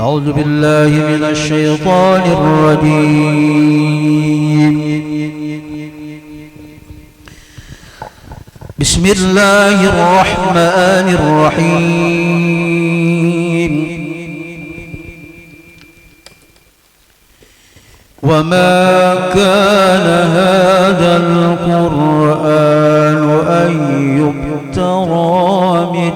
أعوذ بالله من الشيطان الرجيم. بسم الله الرحمن الرحيم. وما كان هذا القرآن أن يفترى من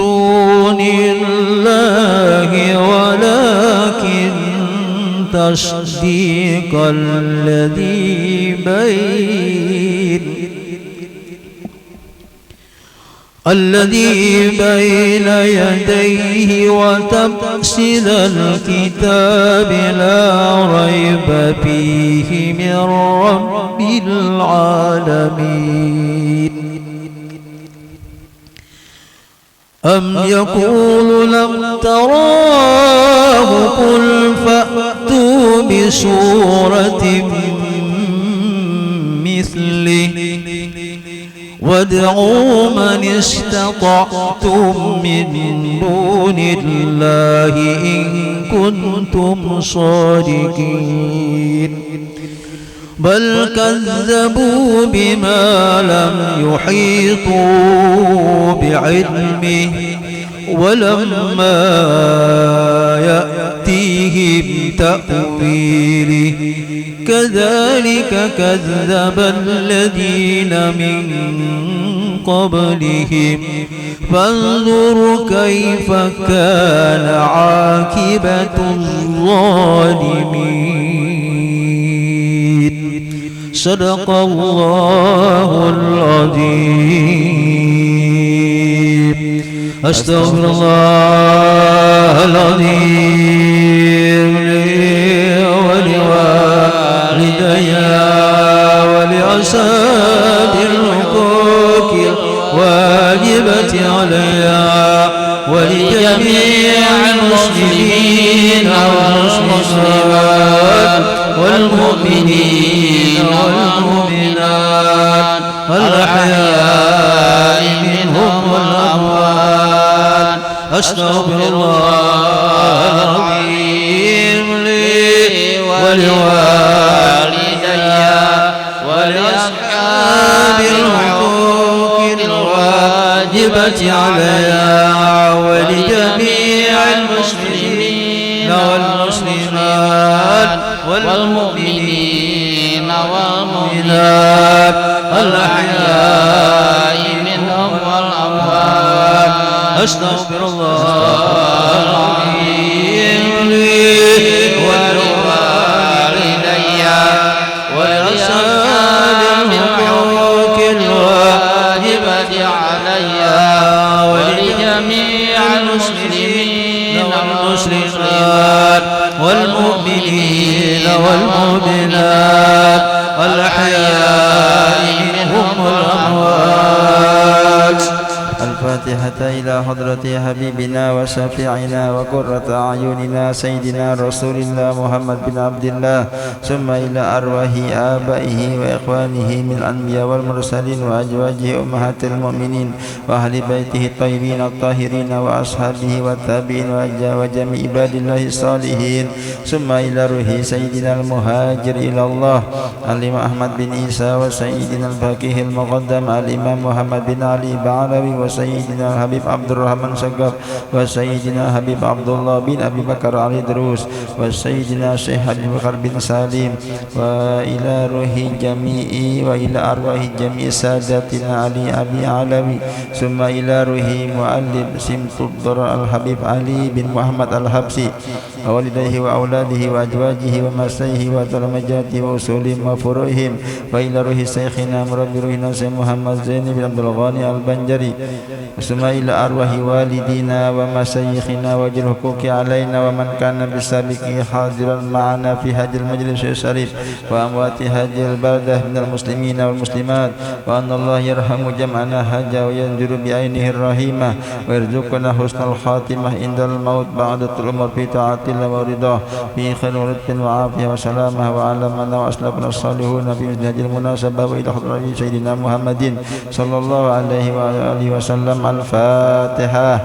دون الله ولكن تصديق الذي بين يديه وتفصيل الكتاب لا ريب فيه من رب العالمين. أم يقولون افتراه قل فأتوا بسورة مثله وادعوا من استطعتم من دون الله إن كنتم صادقين. بل كذبوا بما لم يحيطوا بعلمه ولما يأتيهم تأويله كذلك كذب الذين من قبلهم فانظروا كيف كان عاقبة الظالمين. صدق الله العظيم. أستغفر الله العظيم ولوالدي ولأساد الحقوق الواجبة عليا ولجميع المسلمين والمسلمات والمؤمنين والمؤمنات الأحياء منهم والأموات. أستغفر الله العظيم لي ولوالدي ولأصحاب الحقوق الواجبة عليا ولجميع المسلمين والمسلمات والمؤمنين والمؤمنات الأحياء منهم والأموات. أستغفر الله العظيم لي ولوالدي ولأصحاب الحقوق الواجبة عليا ولجميع المسلمين والمسلمات والمؤمنين والمؤمنات الأحياء منهم والأموات. الفاتحة إلى حضرة حبيبنا وشفيعنا وقرة أعيننا سيدنا رسول الله محمد بن عبد الله ثم إلى أرواح آبائه وإخوانه من الأنبياء والمرسلين وأزواجه أمهات المؤمنين وأهل بيته الطيبين الطاهرين وأصحابه والتابعين وجميع عباد الله الصالحين ثم إلى روح سيدنا المهاجر إلى الله الإمام أحمد بن عيسى وسيدنا الفقيه المقدم الإمام محمد بن علي بعلوي وسيدنا الحبيب عبد الرحمن سقف وسيدنا حبيب عبد الله بن أبي بكر علي دروس وسيدنا شيخ أبي بكر بن سالم وإلى روح جميع وإلى أرواح جميع ساداتنا علي أبي علوي ثم إلى روح مؤلف سمت الضرر الحبيب علي بن محمد الحبسي ووالديه وأولاده وأزواجه ومسيه وتلمجاته وأصولهم وفروعهم وإلى روح شيخنا مربي روحنا سيد محمد زين بن عبد الغني البنجري ثم إلى أرواح والدينا ومشايخنا وجل الحقوق علينا ومن كان بسابقه حاضرا معنا في هذا المجلس الشريف وأموات هذه البلدة من المسلمين والمسلمات، وأن الله يرحم جمعنا هذا وينجر بعينه الرحيمة ويرزقنا حسن الخاتمة عند الموت بعد طول العمر في طاعة الله ورضاه في خير ورزق وعافية وسلامة، وعلمنا وأسلفنا الصالحون في مثل هذه المناسبة وإلى حضرة سيدنا محمد صلى الله عليه وآله وسلم. الفاتحة.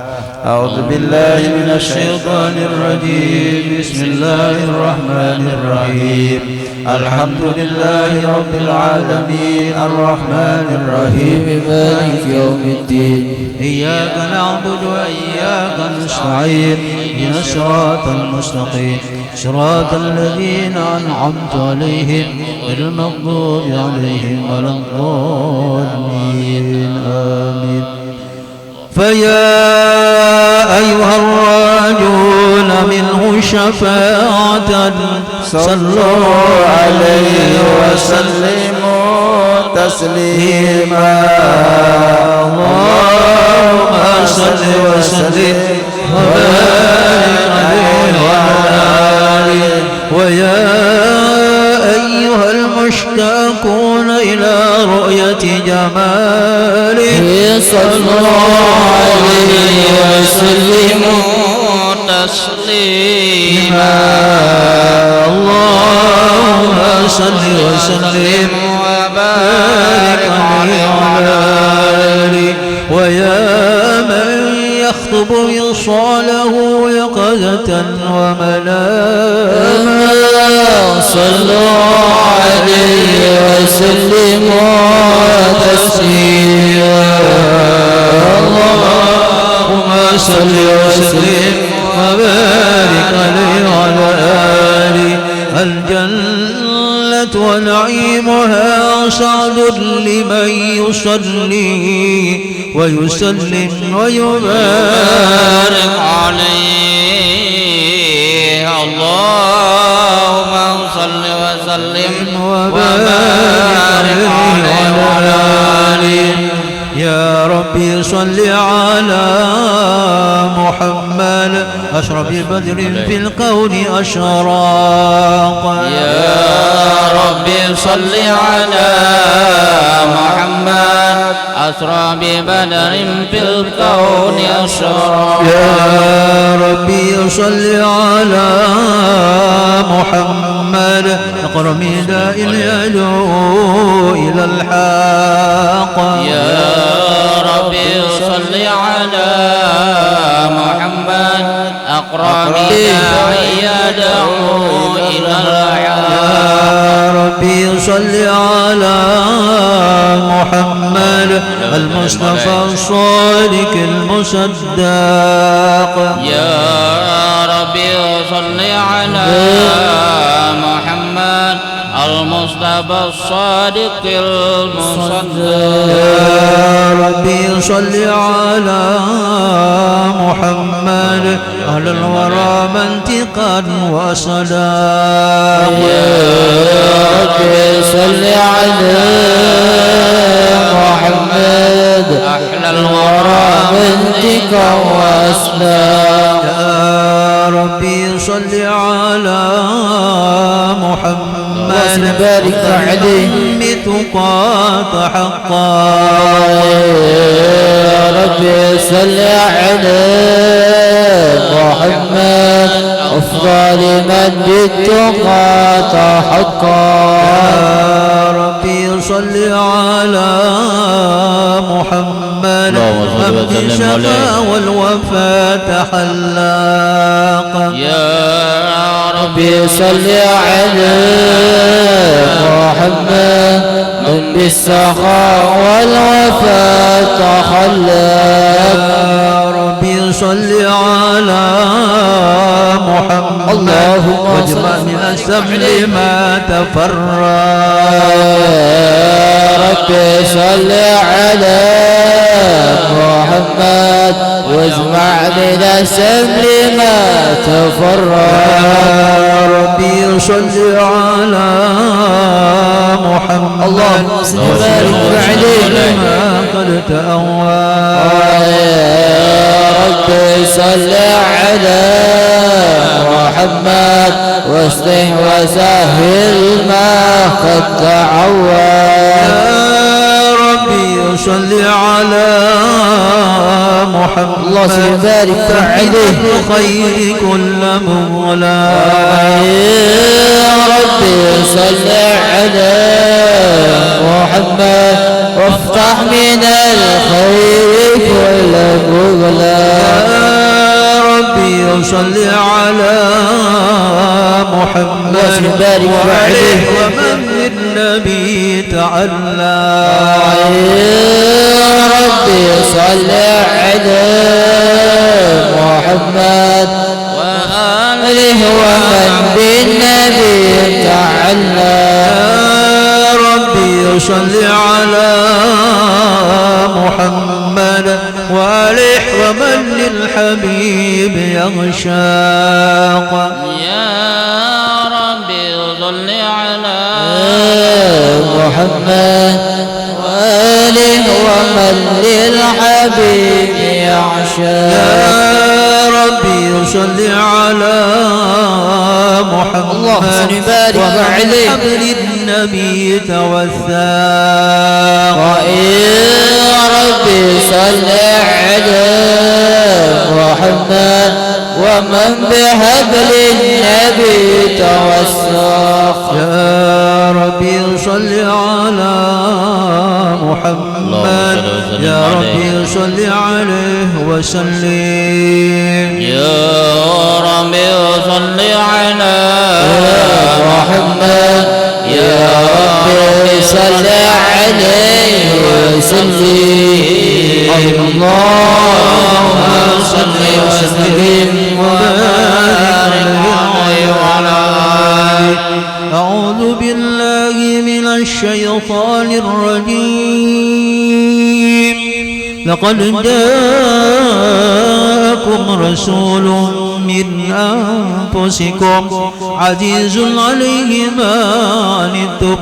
أعوذ بالله من الشيطان الرجيم. بسم الله الرحمن الرحيم. الحمد لله رب العالمين الرحمن الرحيم مالك يوم الدين. إياك نعبد وإياك نستعين. اهدنا الصراط المستقيم صراط الذين أنعمت عليهم غير المغضوب عليهم ولا الضالين. آمين. فيا أيها الراجون منه شفاعة صلوا عليه وسلموا تسليما. اللهم صل وسلم وبارك عليه وعلى آله. ويا أيها المشتاقون إلى رؤية جماله صلوا عليه وسلموا تسليما. اللهم صل وسلم وبارك عليه وعلى آله. ويا من يخطب وصاله يقظة ومناما صلوا عليه وسلموا تسليما. اللهم صل وسلم وبارك عليه وعلى آله. الجنة ونعيمها سعد لمن يصلي ويسلم ويبارك عليه. اللهم صل وسلم وبارك عليه وعلى آله. يا ربي صل على محمد أشرف بدر في الكون أشراق. يا ربي صل على محمد أسرى ببدر في الكون أشراق. يا ربي صل على محمد أقرم داء يدعو إلى الحق. يا ربي صل على محمد أقرب داعي يدعو إلى الحق. يا ربي صل على محمد المصطفى الصادق المصدق. يا ربي صل على محمد المصطفى الصادق المصدق. يا ربي صل على محمد أهل الورى منطقا وصداق. يا ربي صل على محمد أحلى الورى منطقا وصداق. يا ربي صل على محمد بارك عليه تقاط حقا. يا ربي صل على محمد أفضل من بالتقاط حقا. يا ربي صل على محمد عبد الشفا والوفاة حلاق. يا ربي صل على محمد من بالسخاء والوفاة خلاق. يا ربي صل على محمد واجمع من السبل ما تفرق. يا ربي صل على محمد واجمع من الشمل ما تفرق يا ربي صل على محمد اللهم صل وبارك عليه ما قد تأوى يا ربي صل على محمد واصلح وسهل ما قد تعوى يا ربي صل على محمد الله يبارك عليه الخير كل مولى يا ربي صل على محمد وافتح من الخير كل مغلى يا ربي صل على محمد وعليه ومن النبي تعلى يا ربي صل على محمد وآله ومن بالنبي تعلى يا ربي صل على محمد وآله ومن للحبيب يغشاق يا ربي صل على محمد وآله ومن للحبيب يعشاق يا ربي صل على محمد اللهم بارك عليه وحبل النبي توثاق يا ربي صل على محمد ومن بهبل النبي توثق يا ربي صل على محمد يا ربي صل عليه وسلم يا ربي صل على محمد يا ربي صل عليه وسلم اللهم صل وسلم وبارك عليه وعلى أعوذ بالله من الشيطان الرجيم لقد جاءكم رسول من أنفسكم عزيز عليه ما عنتم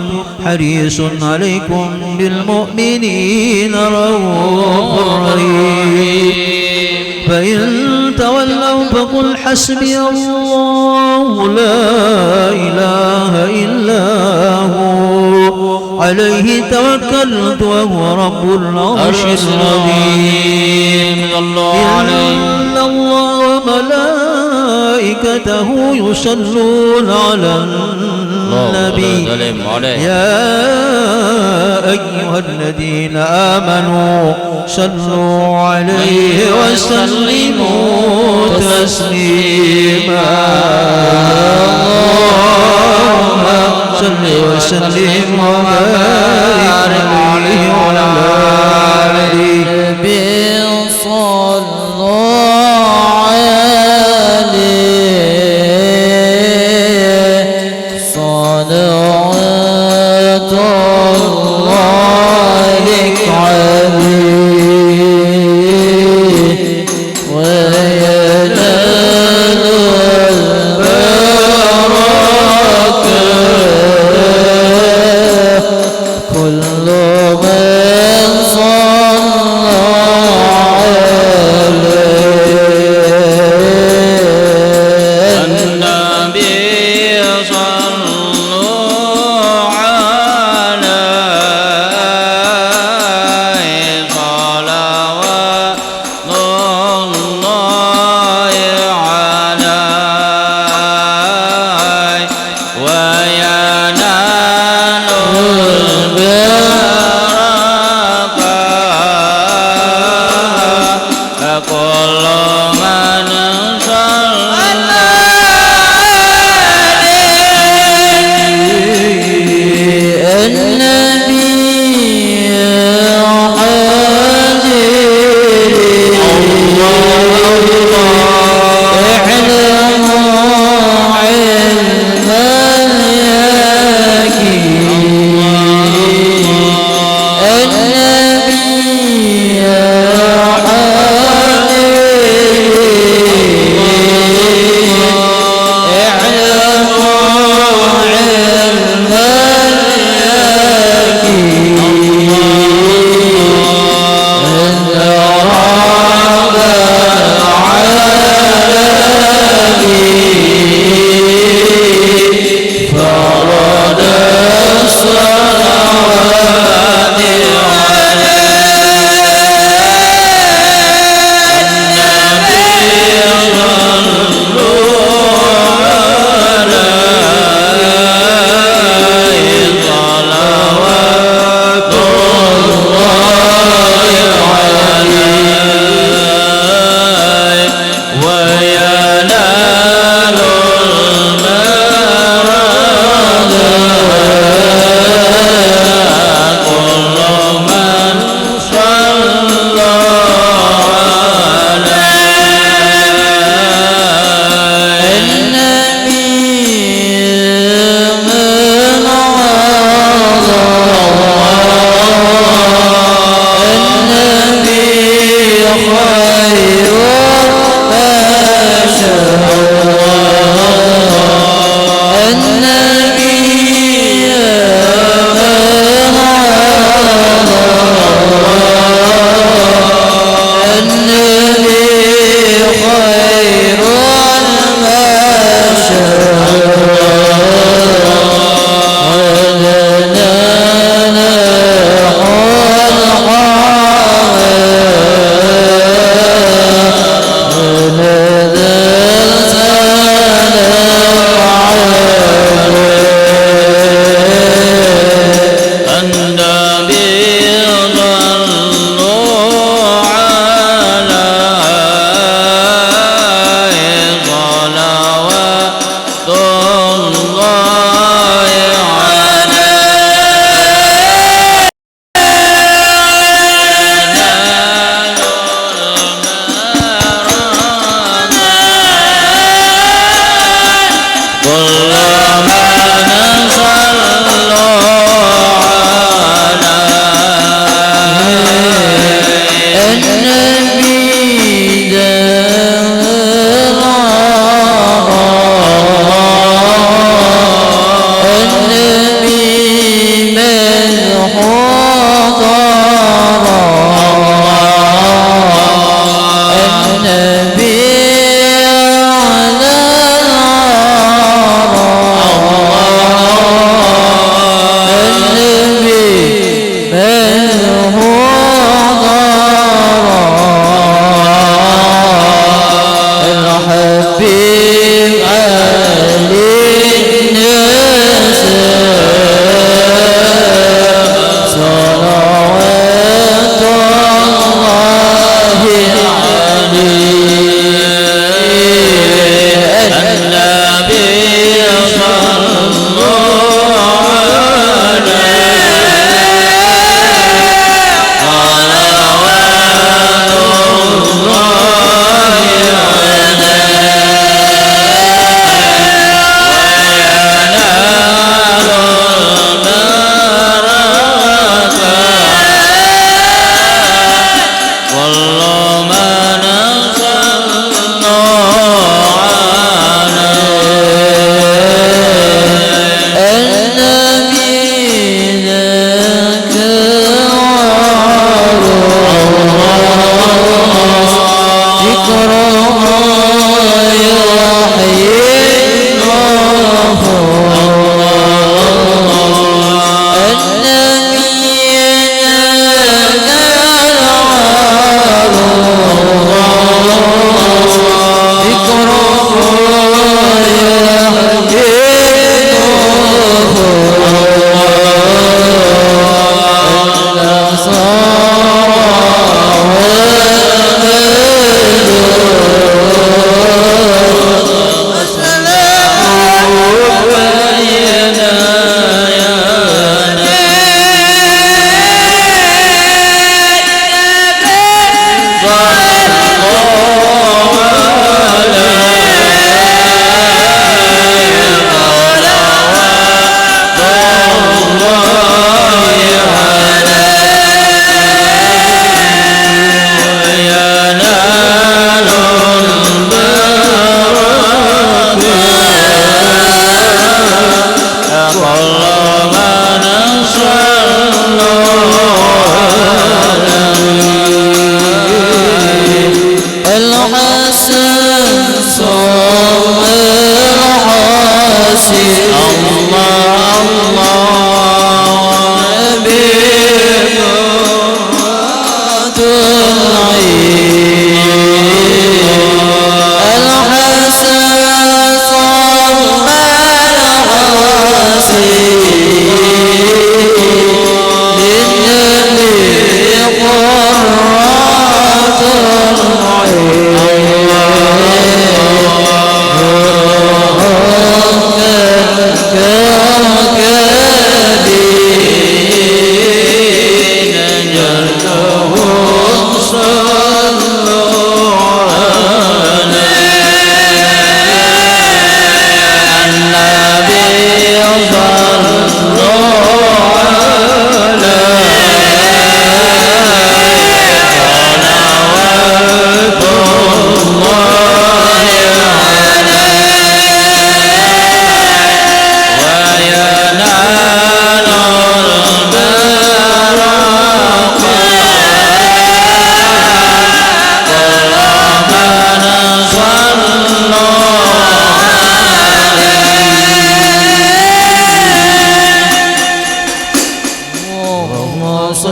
حريص عليكم بالمؤمنين رؤوف رحيم فإن تولوا فقل حسبي الله لا إله إلا هو عليه توكلت وهو رب العرش العظيم إن الله وملائكته يصلون على النبي يا أيها الذين آمنوا صلوا عليه وسلموا تسليما اللهم صل وسلم وبارك عليه وعلى آله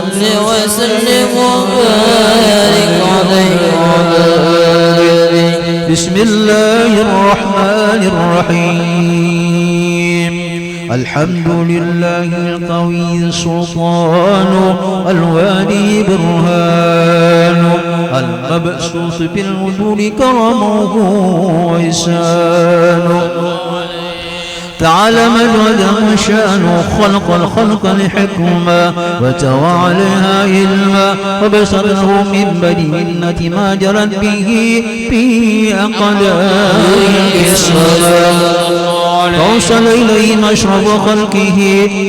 صل وسلم وبارك عليه وعلى آله. بسم الله الرحمن الرحيم. الحمد لله القوي السلطان الوالي برهان المبسوط بالوجود كرمه وإحسانه. تعالى مجد وشانه خلق الخلق لحكمة وتوى عليها علما وبسطه من بدء منة ما جرت به أقداره السماء فأوصل إليه مشرب خلقه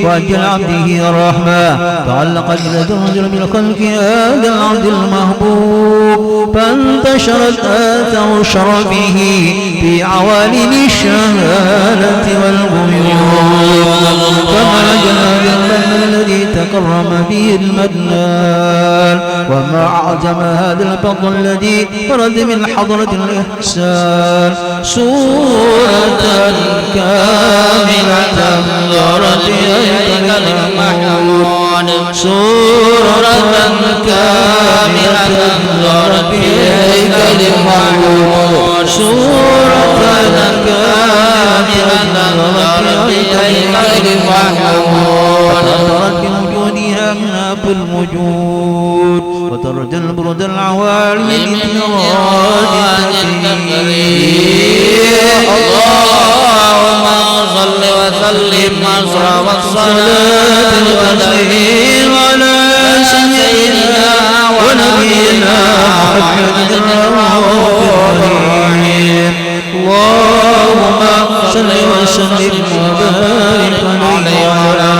وأجل عبده الرحمة تعلقت إلى درجة من خلق هذا العبد المحبوب فانتشرت آثار شرفه في عوالم الشهادة والغيوب فما جناب المن الذي تكرم به المنان وما أعظم هذا الفضل الذي ورد من حضرة الإحسان سورة كاملة ظهرت إليك المحمود سورة كاملة ظهرت إليك المحمود سورة كاملة ظهرت إليك المحمود وترك وجودها من أب الوجود وترد البرد العوالي من إراد اللهم صل وسلم أشرف الصلاة والتسليم على سيدنا ونبينا محمد الرحيم. اللهم صل وسلم وبارك عليه وعلى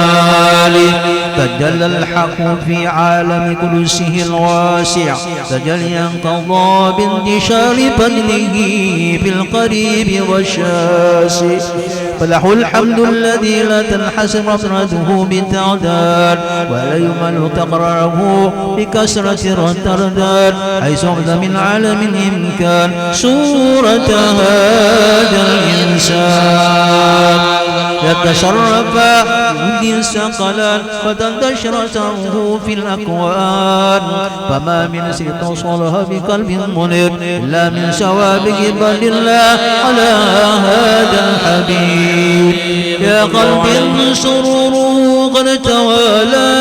آله. تجلى الحق في عالم كرسيه الواسع تجليا قضى بانتشار فضله في القريب والشاسع فله الحمد الذي لا تنحسر رفرته بالتعداد ولا يمل تقرره بكسرة الترداد حيث أخذ من عالم الإمكان سورة هذا الإنسان يتشرف بوجه ثقلان وتنتشر سره في الأكوان فما من سر توصلها بقلب منير إلا من سوابق بل الله على هذا الحبيب. يا قلب سروره قد توالى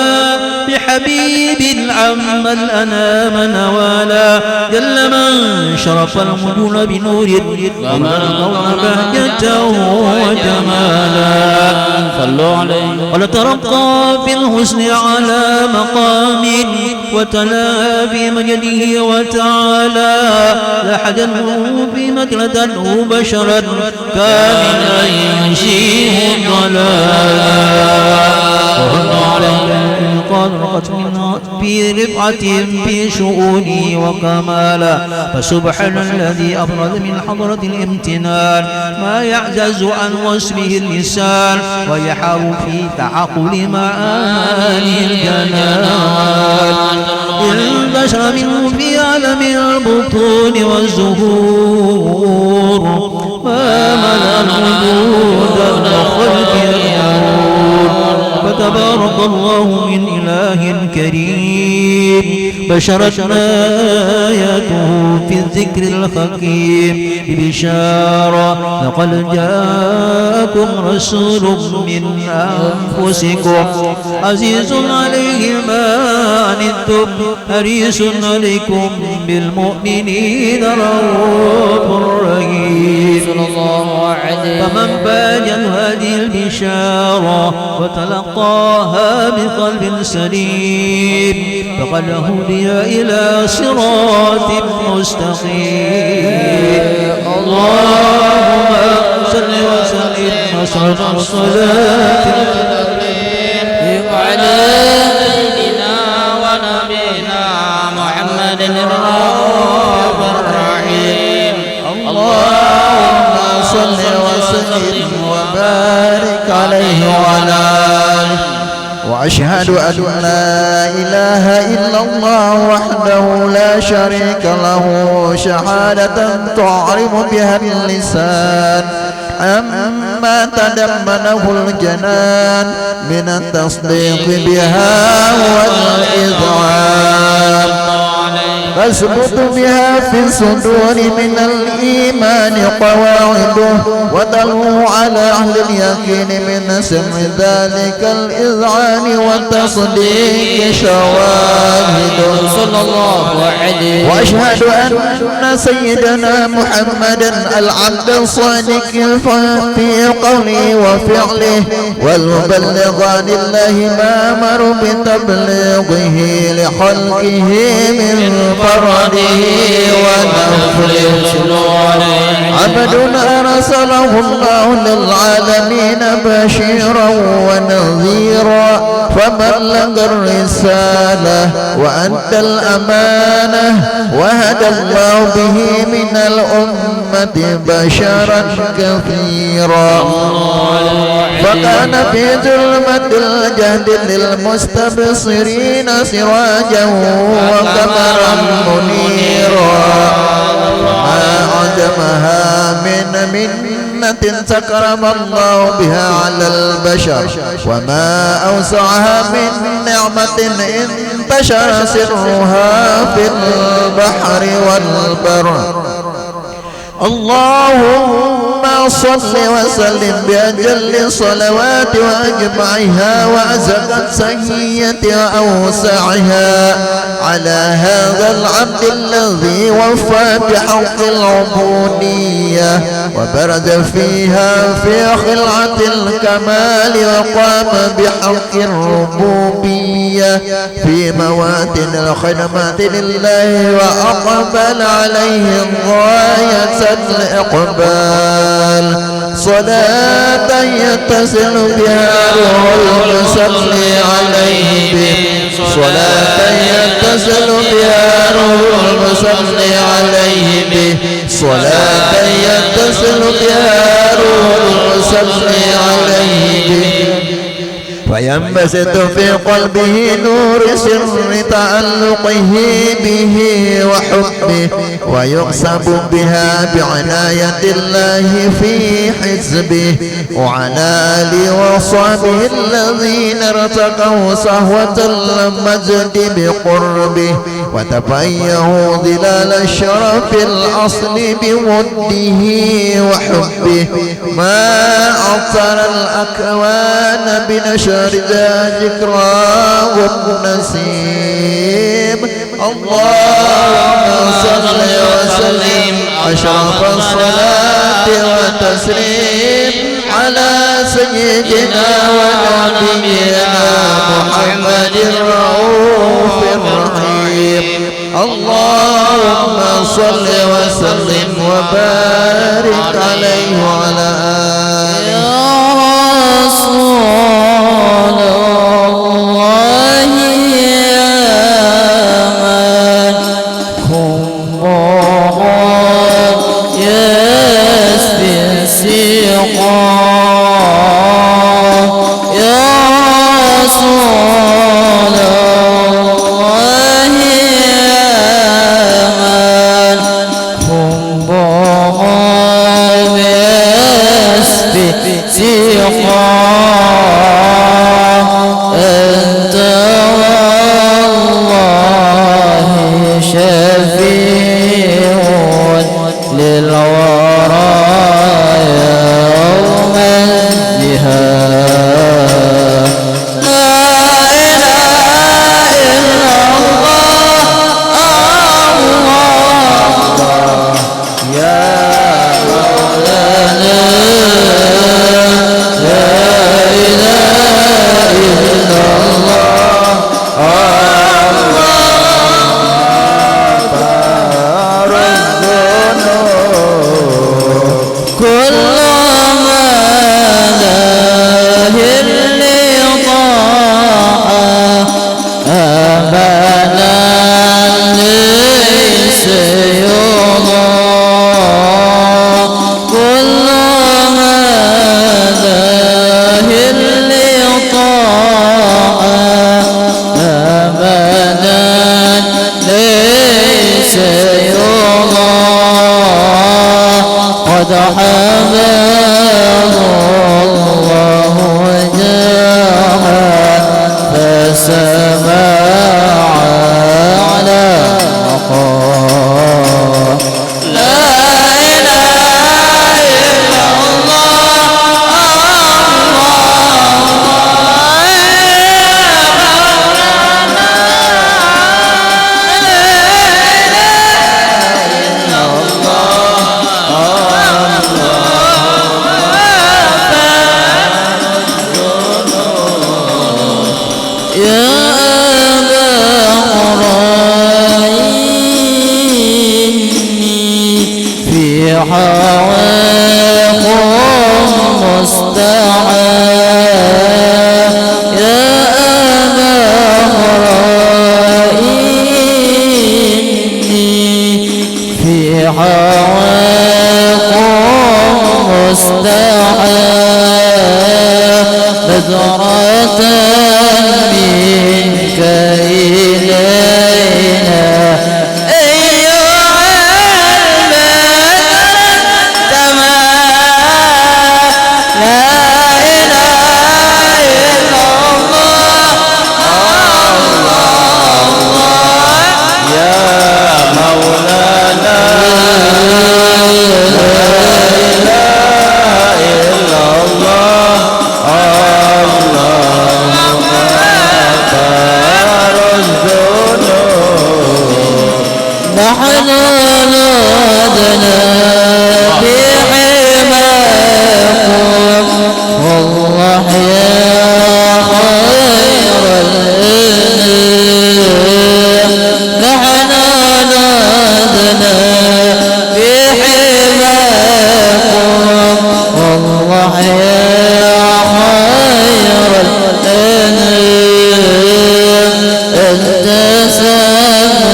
بحبيب عم الأنام نوالا جل من شرف المدن بنور ومن القوم بهجة وجمالا صلوا عليه ولترقى في الحسن على مقام وتلا في مجده وتعالى لا حدا في مكلته بشرا كاملا ينشيه ضلالا ورد عليه قدرت منه في رفعة في شؤوني وكمالا فسبحان الذي أبرز من حضرة الامتنان ما يعجز عن وصفه اللسان ويحار في تعقل معاني الجنان انتشر منه في عالم البطون والزهور ما ملأ الوجود والخلق الأمور فتبارك الله من إله كريم بشرت آياته في الذكر الحكيم ببشارة لقد جاءكم رسول من أنفسكم عزيز عليه ما عنتم حريص عليكم بالمؤمنين رؤوف رحيم. فمن باجت هذه البشارة وتلقاها بقلب سليم فقد هدي إلى صراط مستقيم. اللهم صل وسلم أسعد الصلاة وعلى سيدنا ونبينا محمد الرؤوف الرحيم. اللهم صل وسلم وبارك عليه وعلى آله. وأشهد أن لا إله إلا الله وحده لا شريك له شهادة تعرف بها اللسان عما تضمنه الجنان من التصديق بها والإذعان، تثبت بها في الصدور من الإيمان قواعده، وتلو على أهل اليقين من سمع ذلك الإذعان والتصديق شواهده صلى الله عليه. وأشهد أن سيدنا محمدا العبد الصادق في قوله وفعله والمبلغ عن الله ما أمر بتبليغه لخلقه من فرده ونفله، عبد أرسله الله للعالمين بشيرا ونذيرا، فبلغ الرسالة وأدى الأمانة، وهدى الله به من الأمة بشرا كثيرا، فكان في ظلمة الجهد للمستبصرين سراجا وقمرا منيرا، ما عدمها من منة تكرم الله بها على البشر، وما أوسعها من نعمة انتشر سرها في البحر والبر. اللهم صل وسلم بأجل الصلوات وأجمعها وأزكى السيئة وأوسعها على هذا العبد الذي وفى بحق العبودية وبرز فيها في خلعة الكمال، وقام بحق الربوبية في مواتن الخدمات لله، وأقبل عليه غاية الإقبال، صلاة يتصل بها روح المصلي عليه به، صلاة يتصل بها روح المصلي عليه به، صلاة يتصل بها روح المصلي عليه به، فينبسط في قلبه نور سر تعلقه به وحبه، ويقسم بها بعناية الله في حزبه، وعلى آله وصحبه الذين ارتقوا صهوة المجد بقربه، وتبيهوا ظلال الشرف الأصل بوده وحبه، ما عطر الأكوان بنشر ذكراه النسيم. اللهم صل وسلم أشرف الصلاة والتسليم على سيدنا ونبينا محمد الرؤوف الرحيم. اللهم صل وسلم وبارك عليه وعلى آله. يا رسول الله يا من هم يسبي السقام، يا رسول الله يا من هم يسبي السقام، أنت والله شفيع للورى يوم الجهاد. لا إله إلا الله يا مولانا، لا إله إلا الله كل ما له اللقاء أبدا ليس يضاء، كل ما له اللقاء أبدا ليس يضاء، قد حبا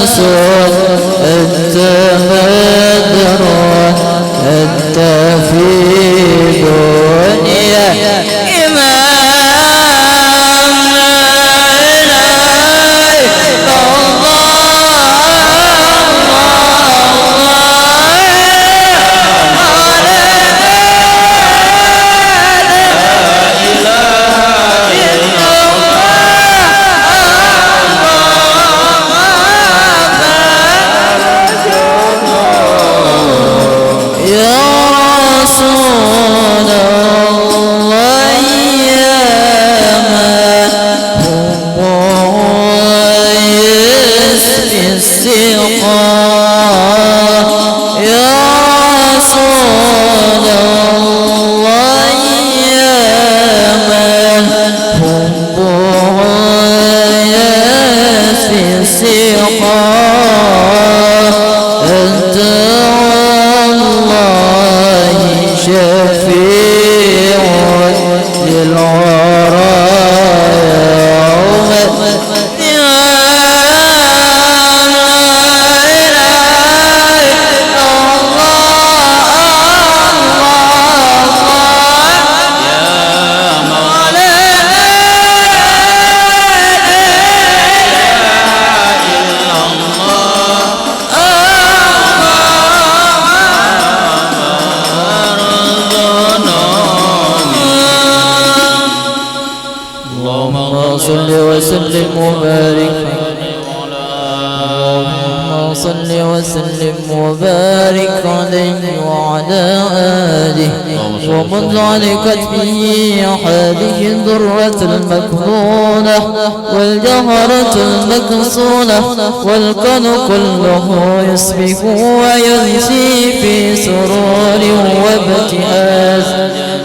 رسول أنت بدر أنت في دنيا وبارك عليه وعلى آله ومن علقت به هذه الذرة المكنونة والجوهرة المكسونة والكون كله يسبح وينسي في سرور وابتهاج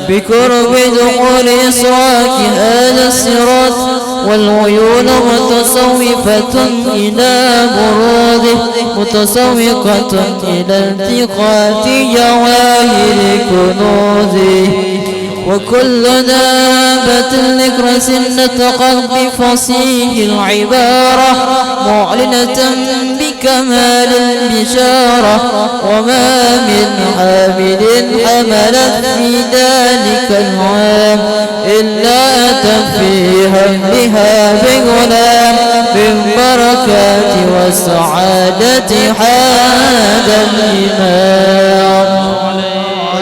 بقرب دخول إسراك هذا الصراط والعيون متصوفة إلى بروده متسوقة إلى التقاط جواهر كنوزه وكل دابة نكرس نطقت بفصيح العبارة معلنة بكمال البشارة وما من حامل حملت في ذلك العام إلا أتى فيها بها بغلام بالبركات والسعادة حاد الإمام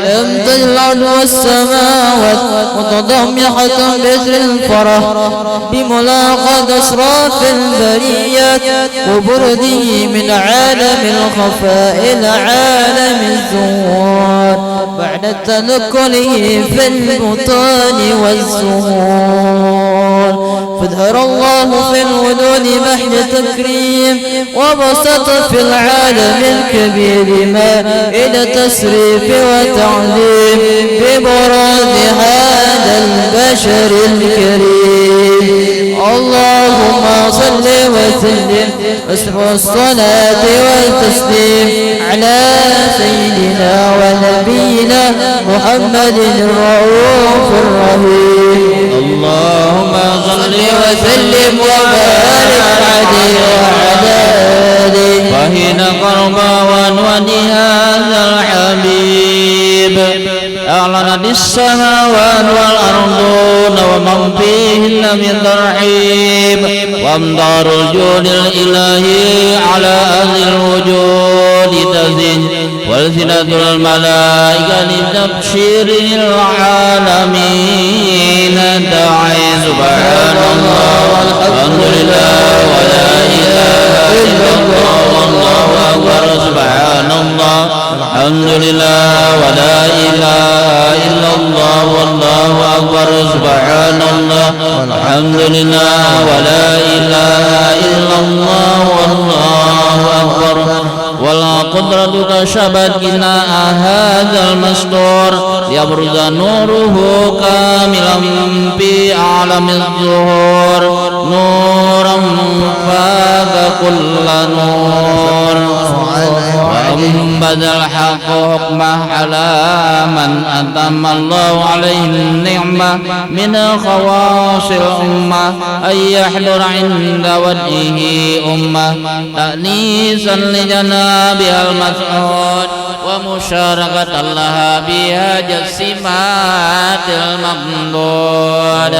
لم تجعل والسماوات متضمحة بشر الفرح بملاقاة أشراف البريات وبرده من عالم الخفاء إلى عالم الزهور بعد تنقله في البطان والزهور فاظهر الله في الوجود محل تكريم وبسط في العالم الكبير ما إلى تسريف وتعظيم بمراد هذا البشر الكريم اللهم صل وسلم واسمع الصلاة والتسليم على سيدنا ونبينا محمد الرؤوف الرحيم اللهم صل وسلم وبارك عليه وعلى آله وهنا قربا ونودي هذا الحبيب أعلنت السماوات والأرضون ومن فيهن من ترحيب وامدار الجود الإلهي على أهل الوجود تزيد والزنة الملائكة لتبشير العالمين داعي سبحان الله والحمد لله ولا إله إلا الله والله أكبر سبحان الله الحمد لله ولا إله إلا الله والله أكبر سبحان الله الحمد لله ولا إله إلا الله والله أكبر والقدرة كشفت غناء هذا المستور يبرز نوره كاملا في أعلم الظهور نورا فاق كل نور وأنبذ الحق حكمه على من أتم الله عليه النعمة من خواص الأمة أن يحضر عند وجهه أمة تأنيسا لجنابها المسعود ومشاركة لها بها جسمات المقدود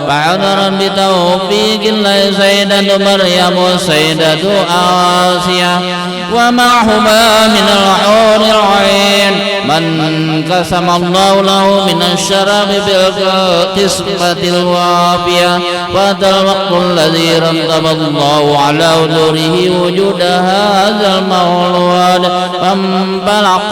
فعذرا بتوفيق الله سيدة مريم وسيدة آسيا ومعهما من الحور العين من قسم الله له من الشراب بالقسمة الوافية وهذا الوقت الذي رتب الله على حضوره وجود هذا المولود فانبلق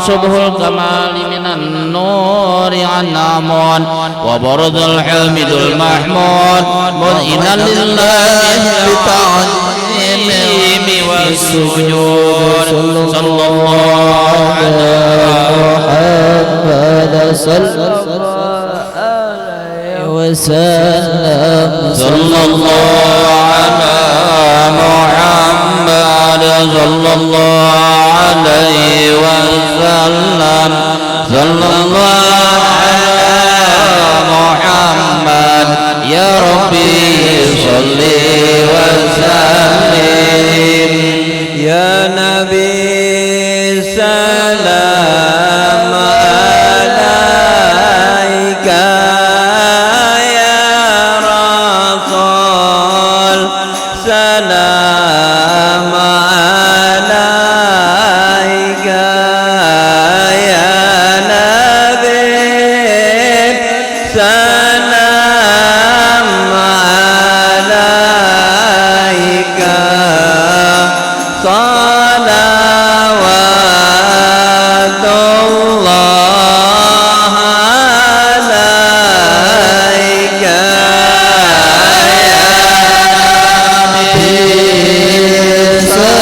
صبح الكمال من النور عن عمون وبرد الحمد المحمود مذئنا لله بالتعظيم والسجود صلى الله على محمد صلى الله عليه وسلم صلى الله على محمد صلى الله عليه وسلم صلى الله على محمد يا ربي صل وسلم يا نبي سلام عليك يا رسول سلام عليك يا نبي سلام عليك صلوات الله عليك يا نبي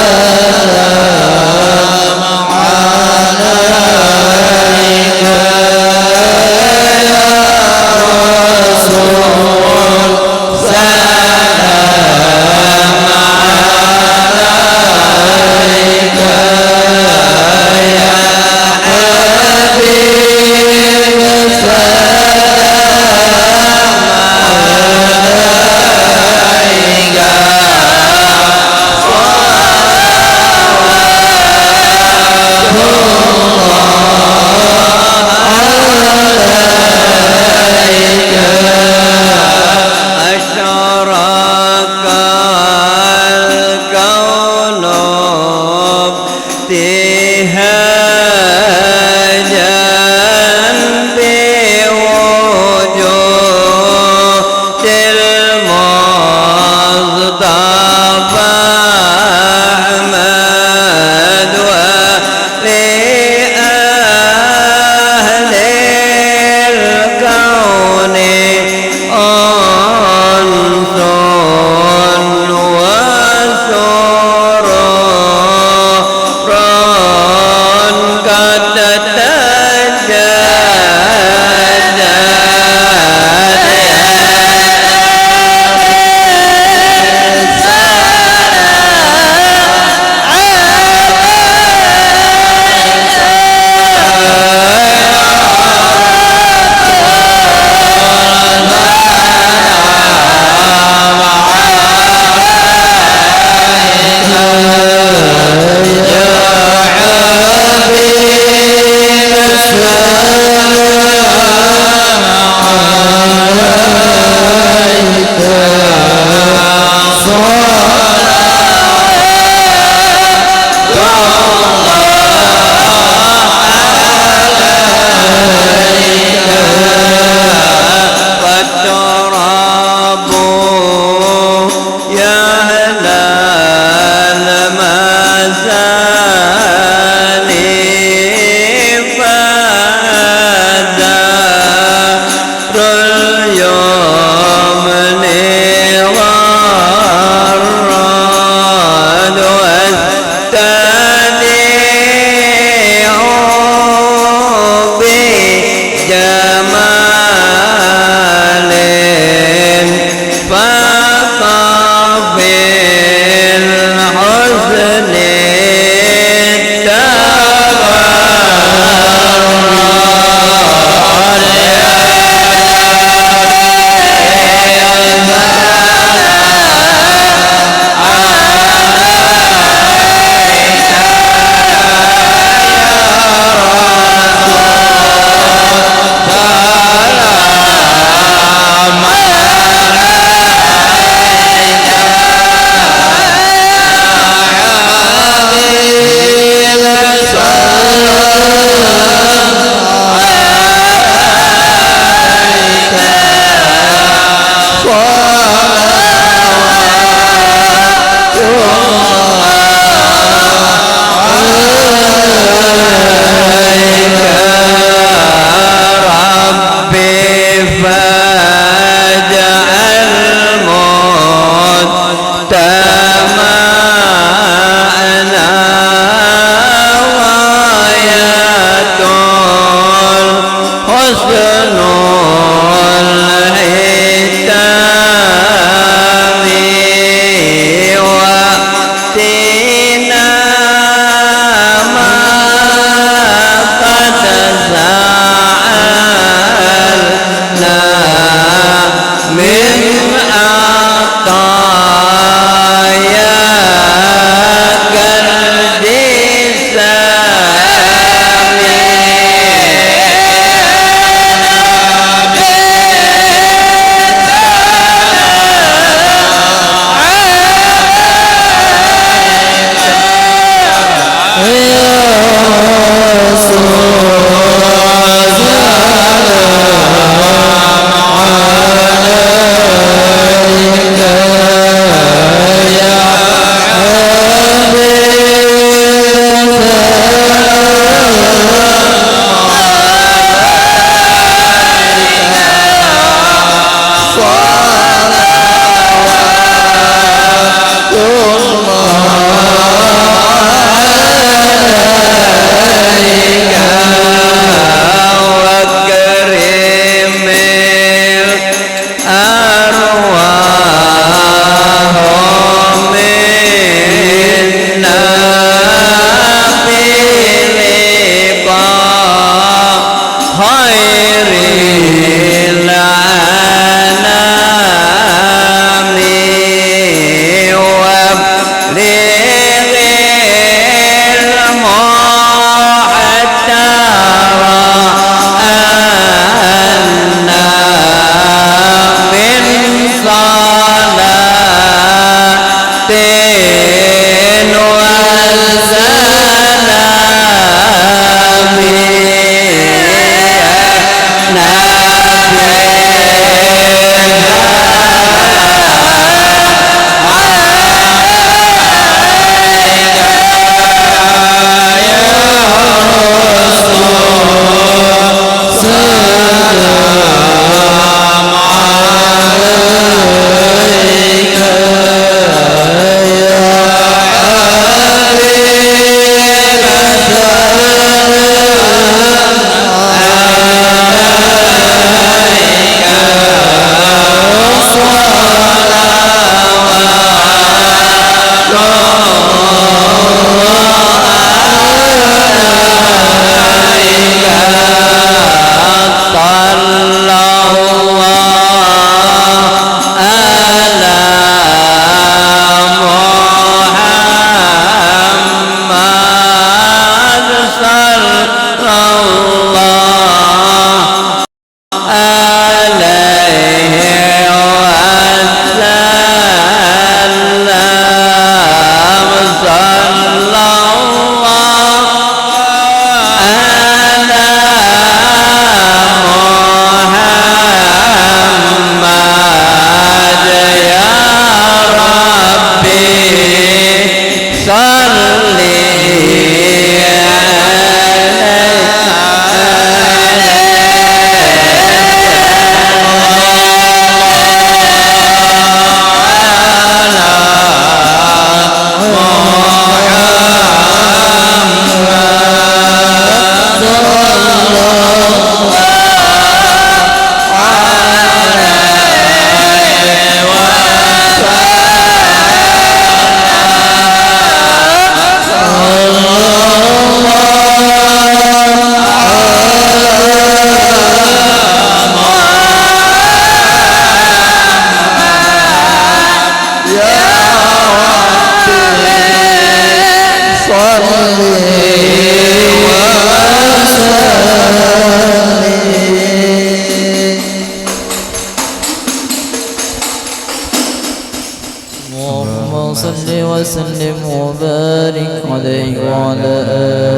صل وسلم وبارك عليه وعلى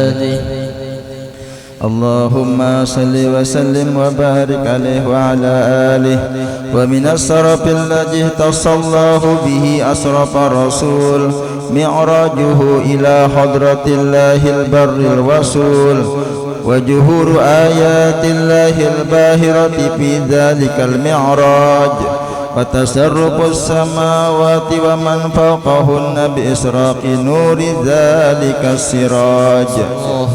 آله. اللهم صل وسلم وبارك عليه وعلى آله. ومن الشرف الذي اختص الله به أشرف الرسول معراجه إلى حضرة الله البر الوصول وجهور آيات الله الباهرة في ذلك المعراج وتسرق السماوات ومن فوقهن بإسراق نور ذلك السراج.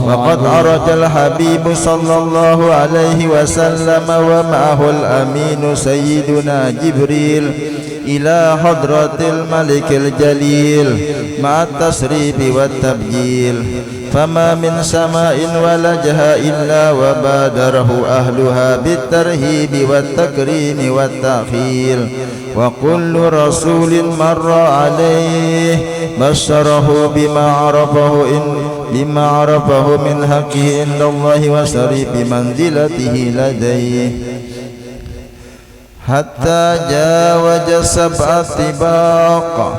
وقد عرج الحبيب صلى الله عليه وسلم ومعه الأمين سيدنا جبريل إلى حضرة الملك الجليل مع التسريب والتبجيل، فما من سماء ولجها إلا وبادره أهلها بالترهيب والتكريم والتأخير، وكل رسول مر عليه بشره بما عرفه من حقه عند الله وشريف منزلته لديه، حتى جاوز 7 طباق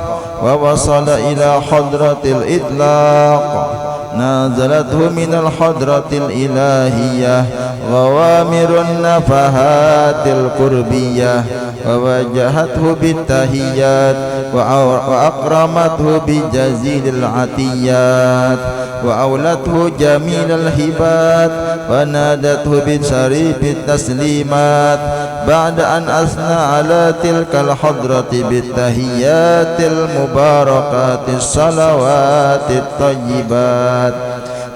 ووصل إلى حضرة الإطلاق. نازلته من الحضرة الإلهية غوامر النفحات القربية، وواجهته بالتحيات وأكرمته بجزيل العطيات، وأولته جميل الهبات، ونادته بشريف التسليمات، بعد أن أثنى على تلك الحضرة بالتحيات المباركات الصلوات الطيبات.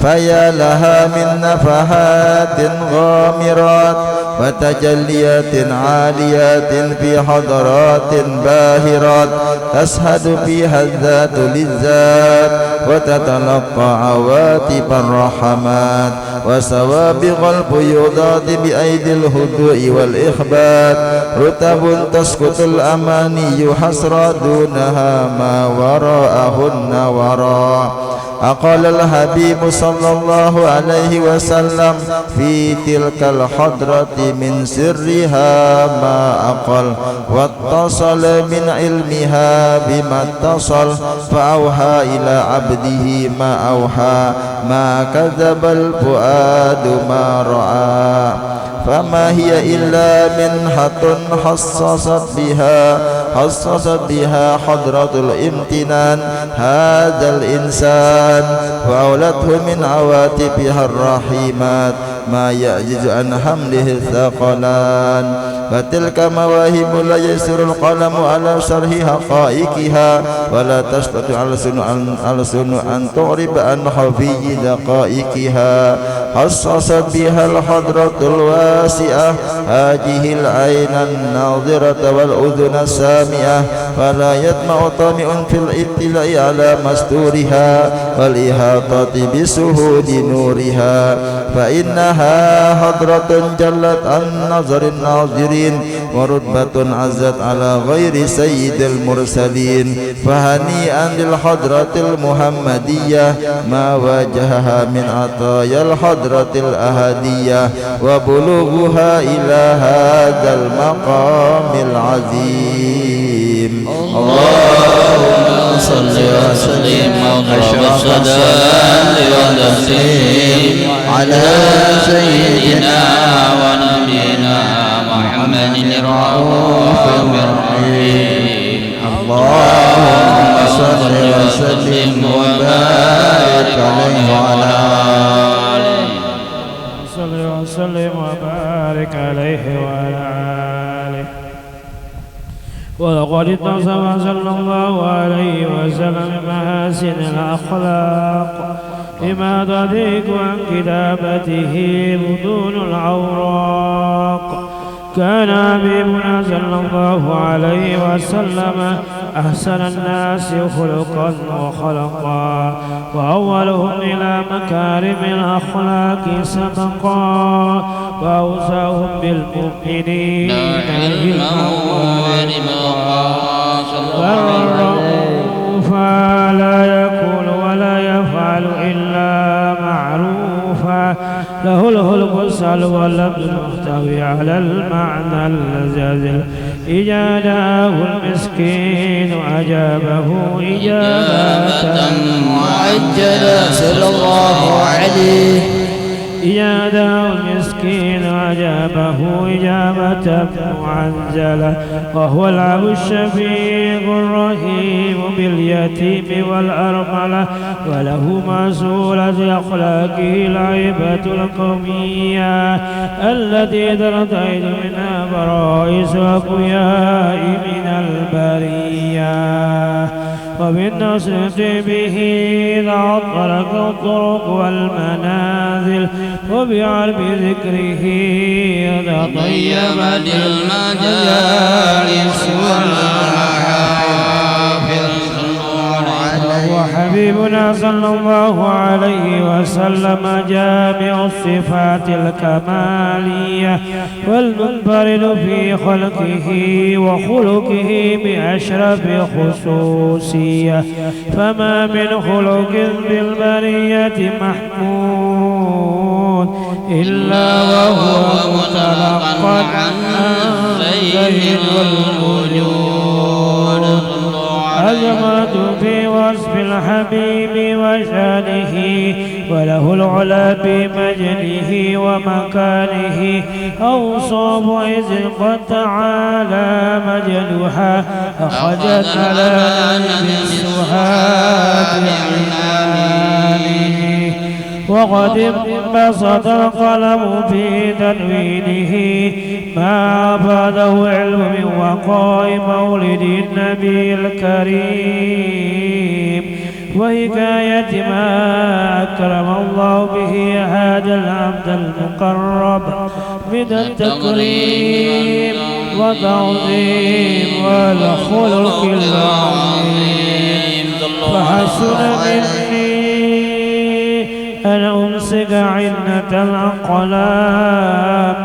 فيا لها من نفحات غامرات وتجليات عاليات في حضرات باهرات تشهد فيها الذات للذات وتتلقى عواتب الرحمات وسوابغ الفيوضات بأيدي الهدوء والإخبات، رتب تسقط الأماني حسرى دونها ما وراءهن وراء. أقال الحبيب صلى الله عليه وسلم في تلك الحضرة من سرها ما أقل، واتصل من علمها بما اتصل، فأوحى إلى عبده ما أوحى، ما كذب الفؤاد ما رأى. فما هي إلا منحة حصصت بها حضرة الامتنان هذا الإنسان، وأولته من عواتبها الرحيمات ما يعجز عن حمله الثقلان. فتلك مواهب لا يسر القلم على شرح حقائقها، ولا تستطيع الألسن أن تعرب عن خفي دقائقها. حصصت بها الحضرة الواسعة هذه العين الناظرة والأذن السامعة، فلا يطمع طامع في الاطلاع على مستورها والإحاطة بشهود نورها، فإنها حضرة جلت عن نظر الناظرين ورتبة عزت على غير سيد المرسلين. فهنيئا للحضرة المحمدية ما واجهها من عطايا الحضرة الأهدية وبلوغها إلى هذا المقام العظيم. اللهم صل وسلم وضرب الصلاة والتسليم على سيدنا ونبينا محمد الرؤوف الرحيم. اللهم صل وسلم وبارك عليه وعلى آله. صل وسلم وبارك عليه وعلى آله. ولقد اتصف صلى الله عليه وسلم بمحاسن الأخلاق لما تضيق عن كتابته بدون الأوراق. كان حبيبنا صلى الله عليه وسلم أحسن الناس خلقا وخلقا، وأولهم إلى مكارم الأخلاق سبقا، وأوسعهم بالمؤمنين والرؤوفا لا يقول ولا يفعل إلا معروفا، له الخلق السهل واللفظ المحتوي على المعنى اللذيذ إذا دعاه المسكين أجابه إجابة معجلة صلى الله عليه. إذا دعاه المسكين أجابه إجابة معجلة وهو الأب الشفيق الرحيم باليتيم والأرملة وله مسؤولة أخلاقه العيبة القومية التي ترتعد منها فرائس أقوياء من البرية وبالنصر به تعطرت الطرق والمنازل وبعرب ذكره تطيبت المجالس والمحافل وحبيبنا صلى الله عليه وسلم جامع الصفات الكمالية والمنفرد في خلقه وخلقه بأشرف خصوصية فما من خلق بالبرية محمود إلا وهو متلقى عن سيد الوجود أجمعت في وصف الحبيب وشانه وله العلا بمجده ومكانه أوصاف إذ قد تعالى مجدها أخرجت لنا بالسهاد عنانه وقد انبسط القلم في تنوينه ما أفاده علم من وقاء مولد النبي الكريم وحكاية ما أكرم الله به هذا العبد المقرب من التكريم والتعظيم والخلق العظيم فحسن مني أن أمسك عنة الأقلام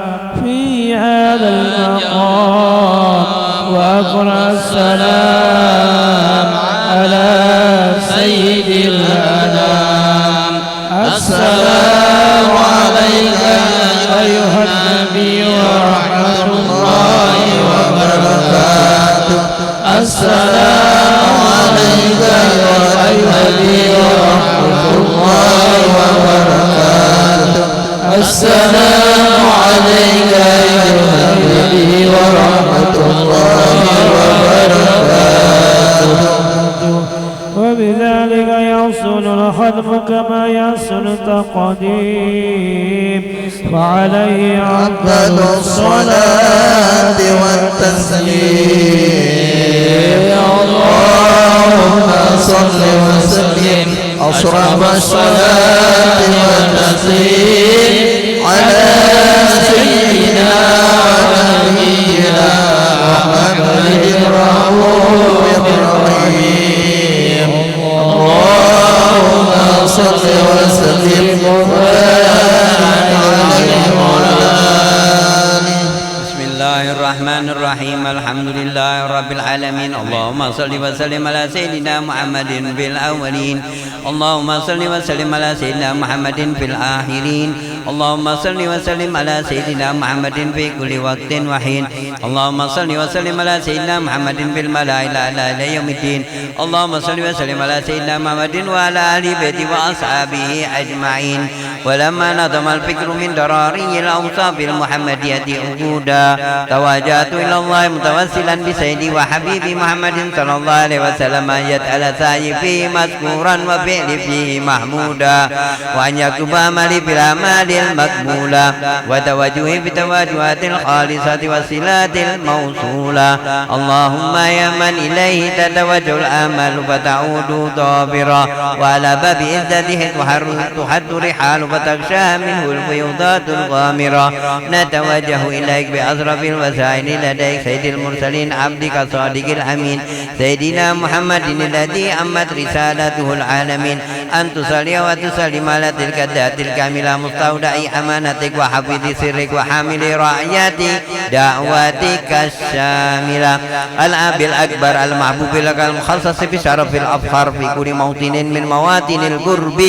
في هذا المقام وأقرأ السلام على سيد الأنام. السلام عليك أيها النبي ورحمة الله وبركاته. السلام عليك أيها النبي ورحمة الله وبركاته. السلام عليك أيها النبي ورحمة الله وبركاته. وبذلك يحصل الختم كما يحصل التقديم وعليه أفضل الصلاة والتسليم. اللهم صل وسلم أشرف الصلاة والتسليم على سيدنا ونبينا محمد الرؤوف الرحيم. اللهم صل وسلم وبارك عليه وعلى آله. بسم الله الرحمن الرحيم. الحمد لله رب العالمين. اللهم صل وسلم على سيدنا محمد في الأولين. اللهم صل وسلم على سيدنا محمد في الآخرين. اللهم صل وسلم على سيدنا محمد في كل وقت وحين. اللهم صل وسلم على سيدنا محمد في الملائكة إلى يوم الدين. اللهم صل وسلم على سيدنا محمد وعلى آل بيته وأصحابه أجمعين. ولما نظم الفكر من دراري الأوصاف المحمدية عقودا توجهت إلى الله متوسلا بسيدي وحبيبي محمد صلى الله عليه وسلم أن يجعل سعي فيه مذكورا وفعل فيه محمودا وأن يكتب عملي بالأعمال المقبولة وتوجهي بتوجهات الخالصة والصلات الموصولة. اللهم يا من إليه تتوجه الآمال فتعود ضابرا وعلى باب عزته تحد رحال فتغشى منه الفيوضات الغامرة. نتوجه إليك بأشرف الوسائل لديك سيد المرسلين عبدك الصادق الأمين سيدنا محمد الذي أمت رسالته العالمين. أن تصلي وتسلم على تلك الذات الكاملة مستودع أمانتك وحفظ سرك وحامل رعية دعواتك الشاملة الأب الأكبر المحبوب لك المخصص بشرف الأفخار في كل موطن من مواطن القرب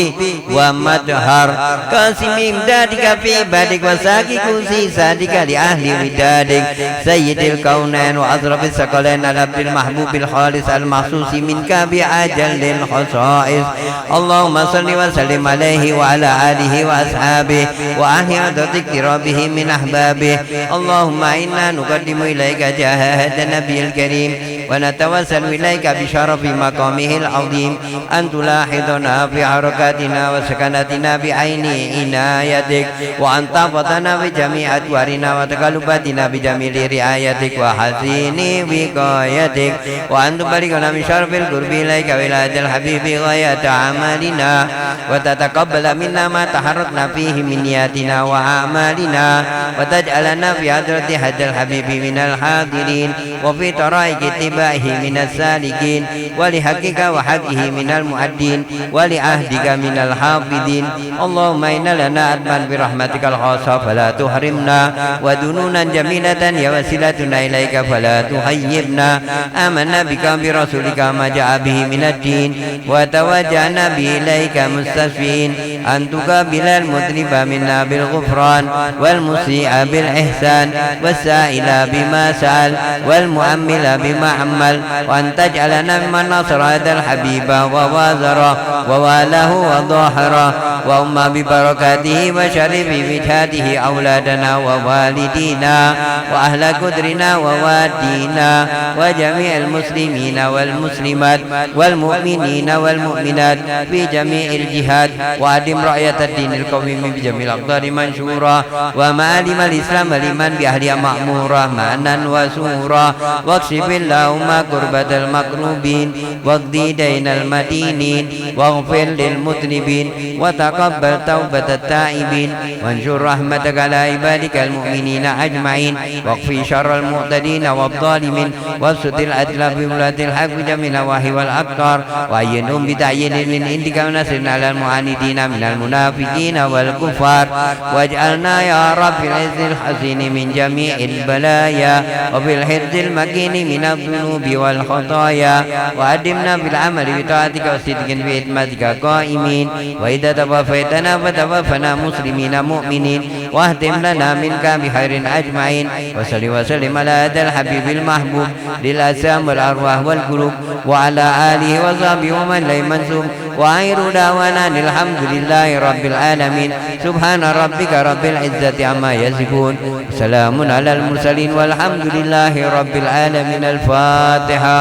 ومدهر قاسم إمدادك في عبادك وساكي كنسي سادك لأهل ودادك سيد الكونين وأضرب الثقلين العبد المحبوب الخالص المخصوص منك بعجل الخصائص اللهم صل وسلم عليه وعلى آله وأصحابه وأهل اقترابه من أحبابه اللهم إنا نقدم إليك جاه هذا النبي الكريم ونتوسل إليك بشرف مقامه العظيم أن تلاحظنا في حركاتنا وسكناتنا بعين عنايتك وأن تحفظنا بجميع أدوارنا وتقلباتنا بجميل رعايتك وحسين وقايتك وأن تبلغنا من شرف القرب إليك ولاية الحبيب غاية عملنا وتتقبل منا ما تحركنا فيه من نياتنا وأعمالنا وتجعلنا في حضرة هذا الحبيب من الحاضرين وفي طرائق اتباعه من السالكين ولحقك وحقه من المؤدين ولعهدك من الحافظين اللهم إن لنا أدما برحمتك الخاصة فلا تحرمنا ودنونا جميلة هي وسيلتنا إليك فلا تخيبنا آمنا بك برسولك ما جاء به من الدين وتوجهنا به إليك مستشفين أن تقابل المذنب منا بالغفران والمسيء بالإحسان والسائل بما سأل والمؤمل بما عمل وأن تجعلنا ممن نصر هذا الحبيب ووازره ووالاه وظاهره وأما ببركاته وشرف وجهاته أولادنا ووالدينا وأهل قدرنا ووادينا وجميع المسلمين والمسلمات والمؤمنين والمؤمنات في جميع الجهات وأدم رعية الدين القويم بجميع الأقدار منشورا ومعالم الإسلام لمن بأهلها مأمورا مأنا وسورا واكشف اللهم كربة المكروبين واقضي دين المدينين واغفر للمذنبين وتقبل توبة التائبين وانشر رحمتك على عبادك المؤمنين أجمعين واكفي شر المعتدين والظالمين وابسط العدل في ولاة الحق جميع النواحي والأقطار وأيدهم بتأييد من عندك ونصر على المعاندين من المنافقين والكفار واجعلنا يا رب العز الحسين من جميع البلايا وبالحفظ المكين من الذنوب والخطايا وأدمنا بالعمل بطاعتك وصدق بإتماتك قائمين وإذا توفيتنا فتوفنا مسلمين مؤمنين واهتم لنا منك بخير أجمعين وصل وسلم على هذا الحبيب المحبوب للأسام والأرواح والقلوب وعلى آله وصحبه ومن لا منسوب وآخر دعوانا الحمد لله رب العالمين سبحان ربك رب العزة عما يصفون سلام على المرسلين والحمد لله رب العالمين الفاتحة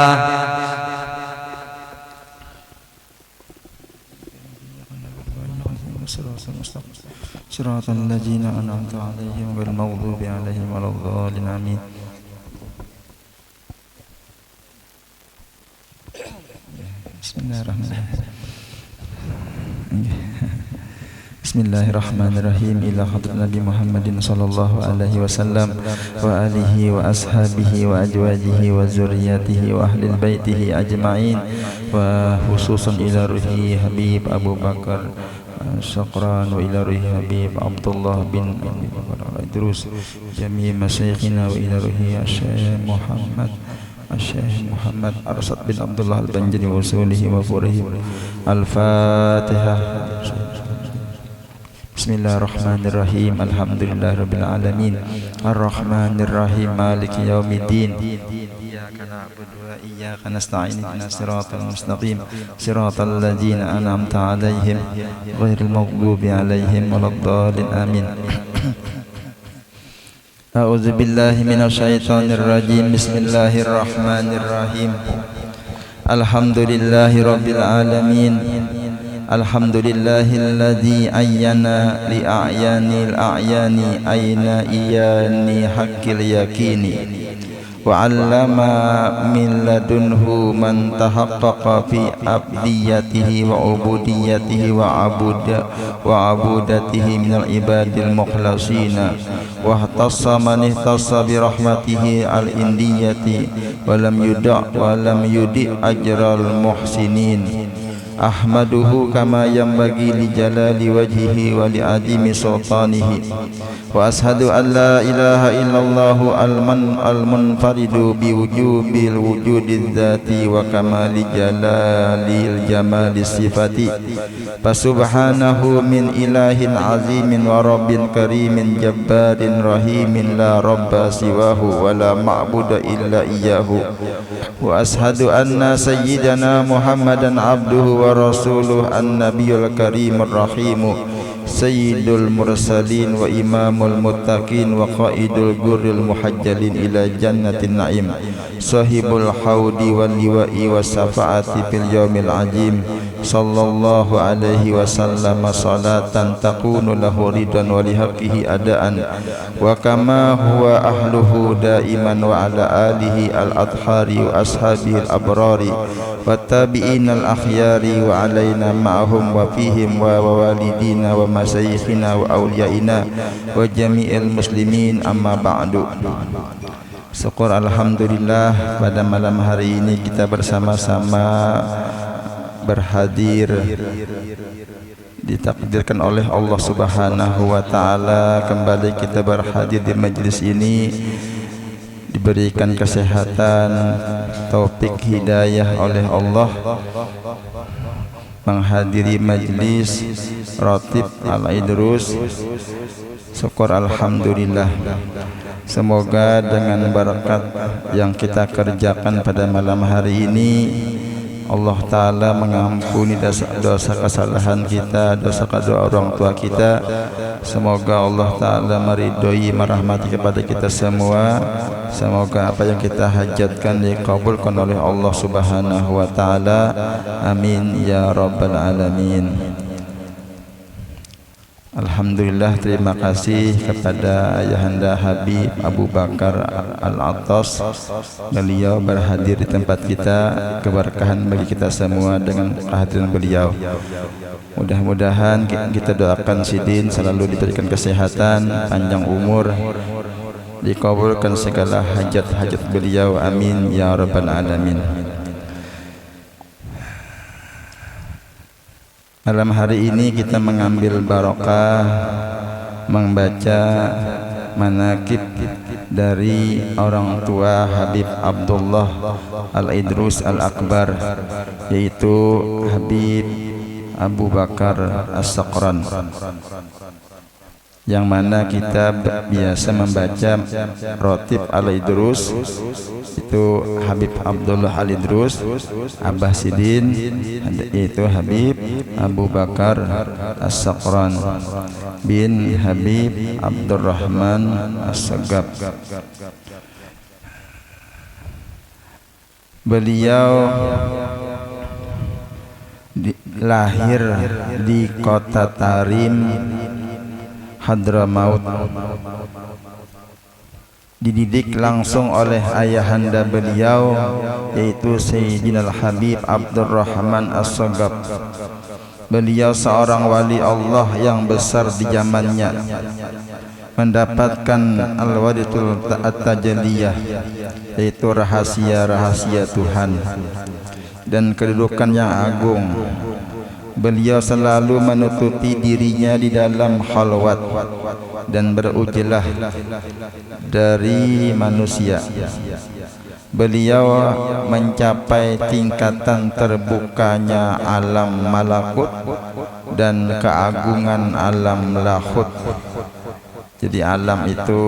صراط الذين أنعمت عليهم غير المغضوب عليهم ولا الضالين آمين بسم الله الرحمن الرحيم إلى حضرة النبي محمد صلى الله عليه وسلم وآله وأصحابه وأزواجه وذرياته وأهل بيته أجمعين وخصوصا إلى روحي حبيب أبو بكر شكران وإلى روح حبيب عبد الله بن إدريس جميع مشايخنا وإلى روح الشيخ محمد أرشد بن عبد الله البنجري وصوله وفوره الفاتحة بسم الله الرحمن الرحيم الحمد لله رب العالمين الرحمن الرحيم مالك يوم الدين إياك نعبد وإياك نستعين اهدنا الصراط المستقيم صراط الذين أنعمت عليهم غير المغضوب عليهم ولا الضالين آمين أعوذ بالله من الشيطان الرجيم بسم الله الرحمن الرحيم الحمد لله رب العالمين الحمد لله الذي أعين لأعيان الأعيان أين إياني حق اليقين وعلم من لدنه من تحقق في عبديته وعبوديته وعبودته من العباد المخلصين واختص من اختص برحمته الإندية ولم يدع أجر المحسنين ahmaduhu kama yanbaghi li jalali wajhihi wa li adimi sultanihi wa ashhadu an la ilaha illallah al-munfaridu bi wujubil wujudi dzati wa kamali jalalil jamali sifati fa subhanahu min ilahin azimin wa rabbin karimin jabbarin rahimin la rabba siwahu wa la ma'buda illa iyyahu wa ashhadu anna sayyidana muhammadan abduhu wa rasuluh an-nabiyul karimur rahimu sayyidul mursalin wa imamul muttaqin wa qaidul gurril muhajjalin ila jannatin na'im sahibul haudi wal liwa'i was safa'ati fil yaumil ajim sallallahu alaihi wasallam salatan takunu lahu ridwan wa lihaqqihi adaan wa kama huwa ahluhu daiman wa ala alihi al-adhari wa ashabihi al-abrari wa tabi'in al-akhyari wa alaina ma'ahum wa fihim wa walidina wa masyayikhina wa awliyaina wa jami'il muslimin amma ba'du. Syukur alhamdulillah pada malam hari ini kita bersama-sama berhadir ditakdirkan oleh Allah Subhanahu wa taala kembali kita berhadir di majlis ini, diberikan kesehatan, taufik hidayah oleh Allah menghadiri majlis Ratib Al-Idrus. Syukur alhamdulillah. Semoga dengan berkat yang kita kerjakan pada malam hari ini Allah Ta'ala mengampuni dosa kesalahan kita, dosa kedua orang tua kita. Semoga Allah Ta'ala meridhoi, merahmati kepada kita semua. Semoga apa yang kita hajatkan dikabulkan oleh Allah Subhanahu wa Ta'ala. Amin ya rabbal alamin. Alhamdulillah, terima kasih kepada Ayahanda Habib Abu Bakar Al-Attas. Beliau berhadir di tempat kita, keberkahan bagi kita semua dengan kehadiran beliau. Mudah-mudahan kita doakan Sidin selalu diberikan kesehatan, panjang umur, dikabulkan segala hajat-hajat beliau. Amin ya rabbal alamin. Malam hari ini kita mengambil barokah membaca manaqib dari orang tua Habib Abdullah Al-Idrus Al-Akbar, yaitu Habib Abu Bakar As-Saqran, yang mana kita biasa membaca Ratib Al-Idrus itu Habib Abdullah Al-Idrus, Abah Sidin itu Habib Abu Bakar As-Saqran bin Habib Abdurrahman As-Sagab. Beliau lahir di kota Tarim, Hadramaut. Dididik langsung oleh ayahanda beliau, yaitu Sayyidina Al-Habib Abdurrahman As-Sagab. Beliau seorang wali Allah yang besar di zamannya, mendapatkan al-waditul at-tajalliyah, yaitu rahasia-rahasia Tuhan dan kedudukan yang agung. Beliau selalu menutupi dirinya di dalam khalwat dan berujlah dari manusia. Beliau mencapai tingkatan terbukanya alam malakut dan keagungan alam lahut. Jadi alam itu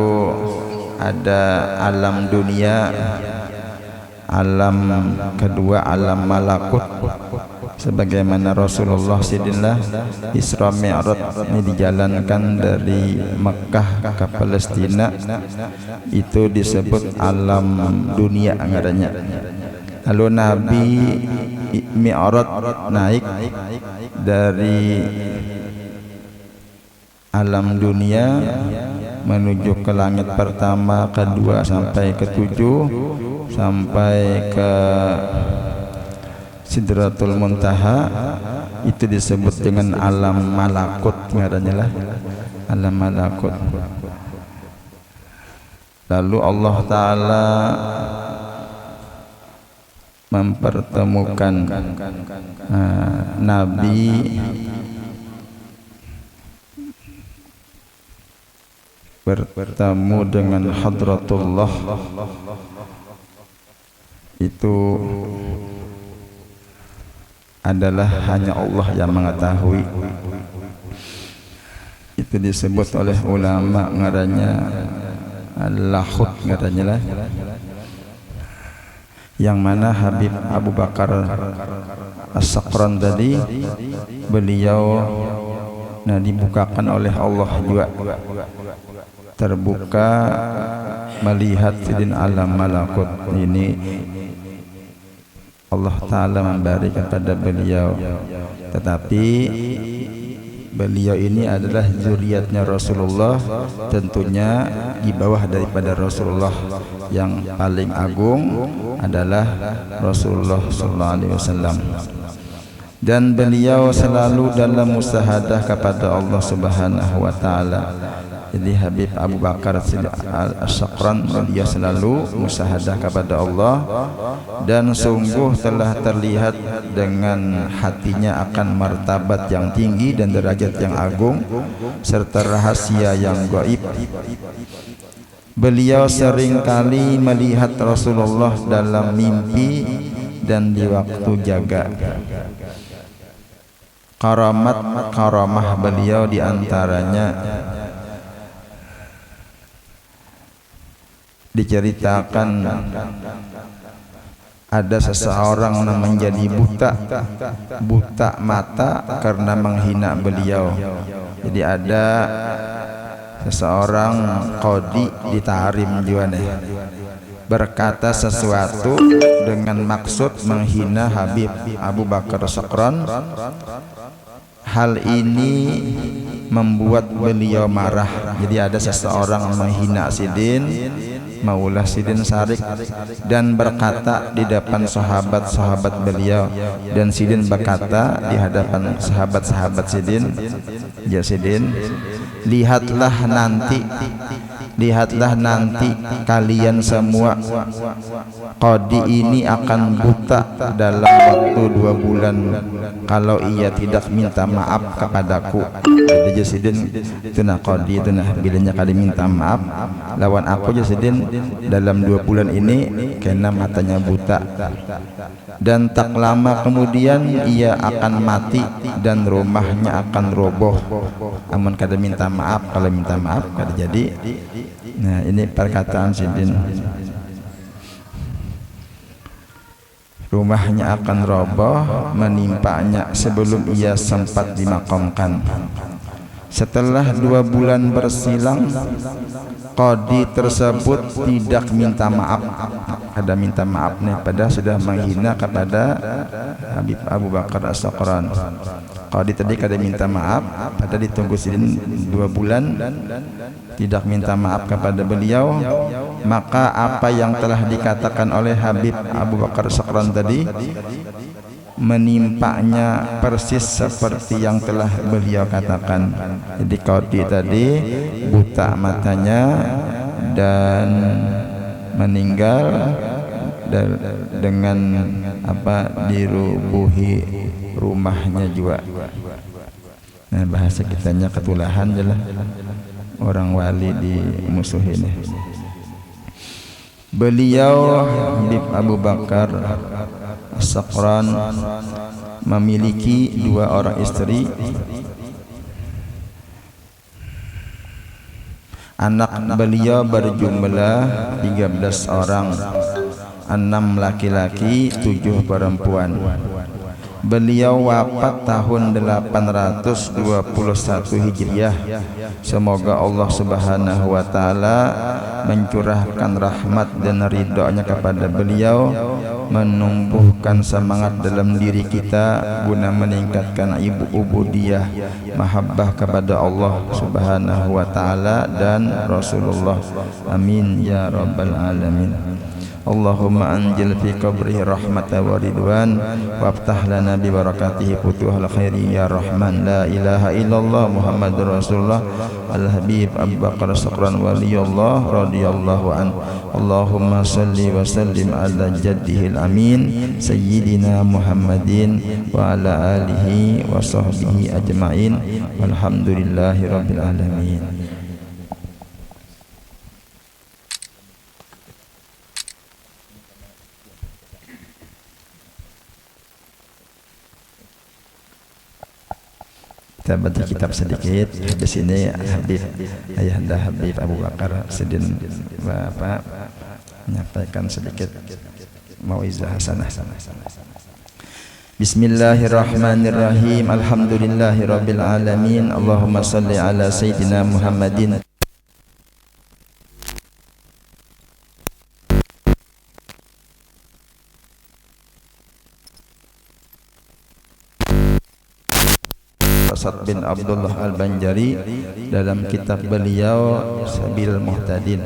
ada alam dunia, alam kedua alam malakut. Sebagaimana Rasulullah Sidinlah Isra Mi'raj ini dijalankan dari Mekah ke Palestina, itu disebut alam dunia anggarannya. Lalu Nabi Mi'raj naik dari alam dunia menuju ke langit pertama, kedua sampai ketujuh, sampai ke Sidratul Muntaha. Itu disebut dengan alam malakut, ngarannya lah alam malakut. Lalu Allah Ta'ala mempertemukan Nabi bertemu dengan Hadratullah, itu adalah hanya Allah yang mengetahui. Itu disebut oleh ulama ngarannya lahud ngarannya lah, yang mana Habib Abu Bakar As-Saqran tadi beliau dibukakan oleh Allah juga, terbuka melihat sidin alam malakut ini. Allah Ta'ala memberi kepada beliau, tetapi beliau ini adalah zuriatnya Rasulullah, tentunya di bawah daripada Rasulullah. Yang paling agung adalah Rasulullah sallallahu alaihi wasallam, dan beliau selalu dalam musahadah kepada Allah Subhanahu wa taala. Jadi Habib Abu Bakar As-Saqran dia selalu musahadah kepada Allah, dan sungguh telah terlihat dengan hatinya akan martabat yang tinggi dan derajat yang agung serta rahasia yang gaib. Beliau seringkali melihat Rasulullah dalam mimpi dan di waktu jaga. Karamah beliau diantaranya diceritakan ada seseorang yang menjadi buta mata karena menghina beliau. Jadi ada seseorang qadi di Tahrim juga nih, berkata sesuatu dengan maksud menghina Habib Abu Bakar As-Saqran. Hal ini membuat beliau marah. Jadi ada seseorang menghina Sidin Maulah Sidin Sarik dan berkata di depan sahabat-sahabat beliau, dan Sidin berkata di hadapan sahabat-sahabat Sidin, ya Sidin, lihatlah nanti kalian semua, qadi ini akan buta dalam waktu 2 bulan kalau ia tidak minta maaf kepadaku. Jadi Jasidin itu nah qadi itu nah bilanya kali minta maaf lawan aku Jasidin dalam 2 bulan ini karena matanya buta, dan tak lama kemudian ia akan mati dan rumahnya akan roboh amun kada minta maaf. Kalau minta maaf kada jadi. Nah ini perkataan Sidin, rumahnya akan roboh menimpanya sebelum ia sempat dimakamkan. Setelah 2 bulan bersilang, qadi tersebut tidak minta maaf. Ada minta maaf nih, padahal sudah menghina kepada Habib Abu Bakar As-Saqran. Qadi tadi kada minta maaf, padahal ditunggu Sidin 2 bulan tidak minta maaf kepada beliau. Maka apa yang telah dikatakan oleh Habib Abu Bakar As-Saqran tadi menimpanya persis seperti yang telah beliau katakan. Jadi qadi tadi buta matanya dan meninggal dengan dirubuhi rumahnya juga. Nah bahasa kitanya ketulahan jelah orang wali dimusuhin. Beliau Habib Abu Bakar As-Saqran memiliki 2 orang istri. Anak beliau berjumlah 13 orang, 6 laki-laki, 7 perempuan. Beliau wafat tahun 821 Hijriah. Semoga Allah Subhanahu wa taala mencurahkan rahmat dan ridha-Nya kepada beliau, menumbuhkan semangat dalam diri kita guna meningkatkan ubudiyah, mahabbah kepada Allah Subhanahu wa taala dan Rasulullah. Amin ya rabbal alamin. Allahumma anjil fi qabrihi rahmatan wa ridwan waftah lana bi barakatihi futuhal khairi ya rahman. La ilaha illallah Muhammadur Rasulullah al-habib Abu Bakar Sakran waliyullah radhiyallahu an. Allahumma salli wa sallim ala jaddihil amin sayyidina Muhammadin wa ala alihi wa sahbihi ajma'in walhamdulillahi rabbil alamin. Kita baca kitab sedikit. Habis ini Habib Ayahanda Habib Abu Bakar Sidin Bapak menyampaikan sedikit mauizah hasanah. Bismillahirrahmanirrahim. Alhamdulillahirabbil alamin. Allahumma shalli ala sayyidina Muhammadin. Asad bin Abdullah Al-Banjari dalam kitab beliau Sabil Muhtadin,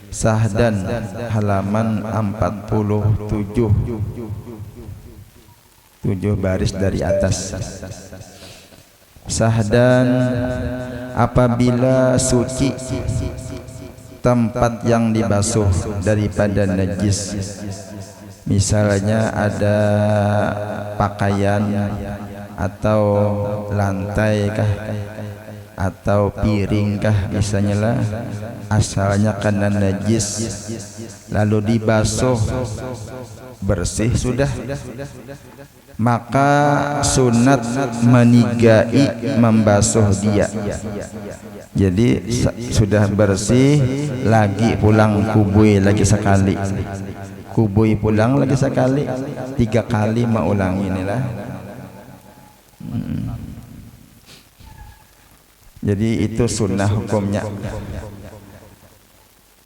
Sahdan halaman 47, 7 baris dari atas. Sahdan, apabila suci tempat yang dibasuh daripada najis, misalnya ada pakaian atau lantai kah atau piring kah misalnya lah, asalnya karena najis lalu dibasuh bersih sudah, maka sunat menigai membasuh dia. Jadi sudah bersih lagi pulang kubui lagi sekali, kubui pulang lagi sekali, 3 kali mau ulang inilah. Jadi itu sunnah hukumnya.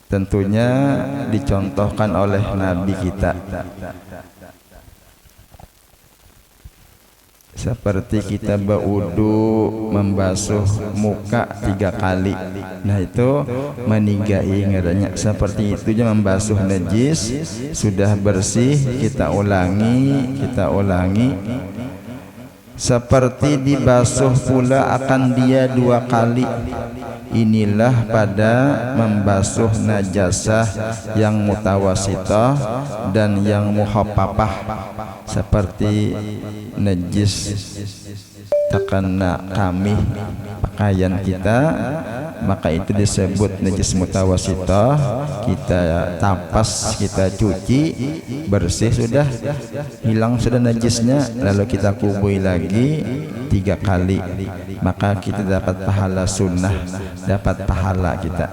Tentunya dicontohkan oleh Nabi kita. Seperti kita berwudu membasuh muka 3 kali. Nah itu menigai ngadanya. Seperti itu juga membasuh najis, sudah bersih kita ulangi, seperti dibasuh pula akan dia 2 kali. Inilah pada membasuh najasah yang mutawasitah dan yang muhaffafah, seperti najis terkena kami pakaian kita, maka itu disebut najis mutawasitah. Kita tapas, kita cuci bersih sudah, hilang sudah najisnya, lalu kita kubui lagi 3 kali, maka kita dapat pahala sunnah, dapat pahala kita.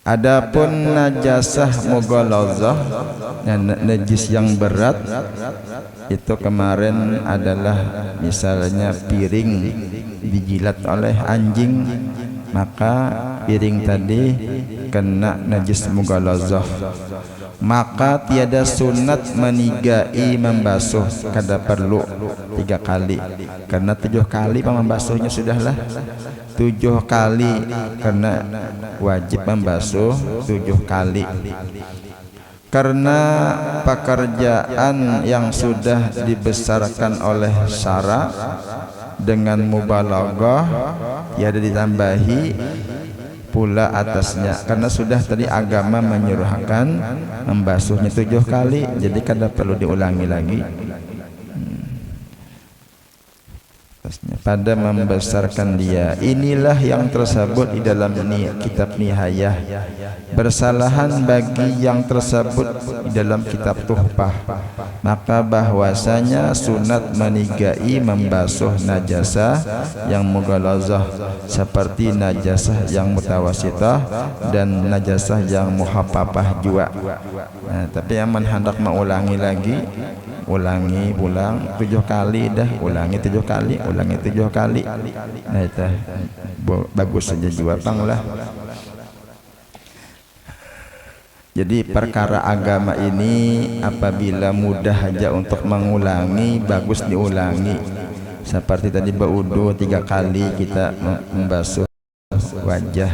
Adapun najasah mughalazah, najis yang berat, itu kemarin adalah misalnya piring dijilat oleh anjing, maka piring tadi kena najis mughalazah, maka tiada sunat menigai membasuh, kada perlu 3 kali, karena 7 kali membasuhnya sudahlah. 7 kali karena wajib membasuh 7 kali. Karena pekerjaan yang sudah dibesarkan oleh syara dengan mubalaghah tiada ditambahi pula atasnya, karena sudah tadi agama menyuruhkan membasuhnya 7 kali, jadi kada perlu diulangi lagi. Pada membesarkan dia, inilah yang tersebut di dalam kitab Nihayah. Bersalahan bagi yang tersebut di dalam kitab Tuhfah, maka bahwasanya sunat menigai membasuh najasah yang mughalazah, seperti najasah yang mutawasitah dan najasah yang muhaffafah juga. Nah, tapi yang hendak mengulangi lagi, ulangi pulang 7 kali dah, ulangi 7 kali, ulangi 7 kali. Nah itu bagus saja juga panglah. Jadi perkara agama ini apabila mudah aja untuk mengulangi, bagus diulangi. Seperti tadi berwudu 3 kali kita membasuh wajah.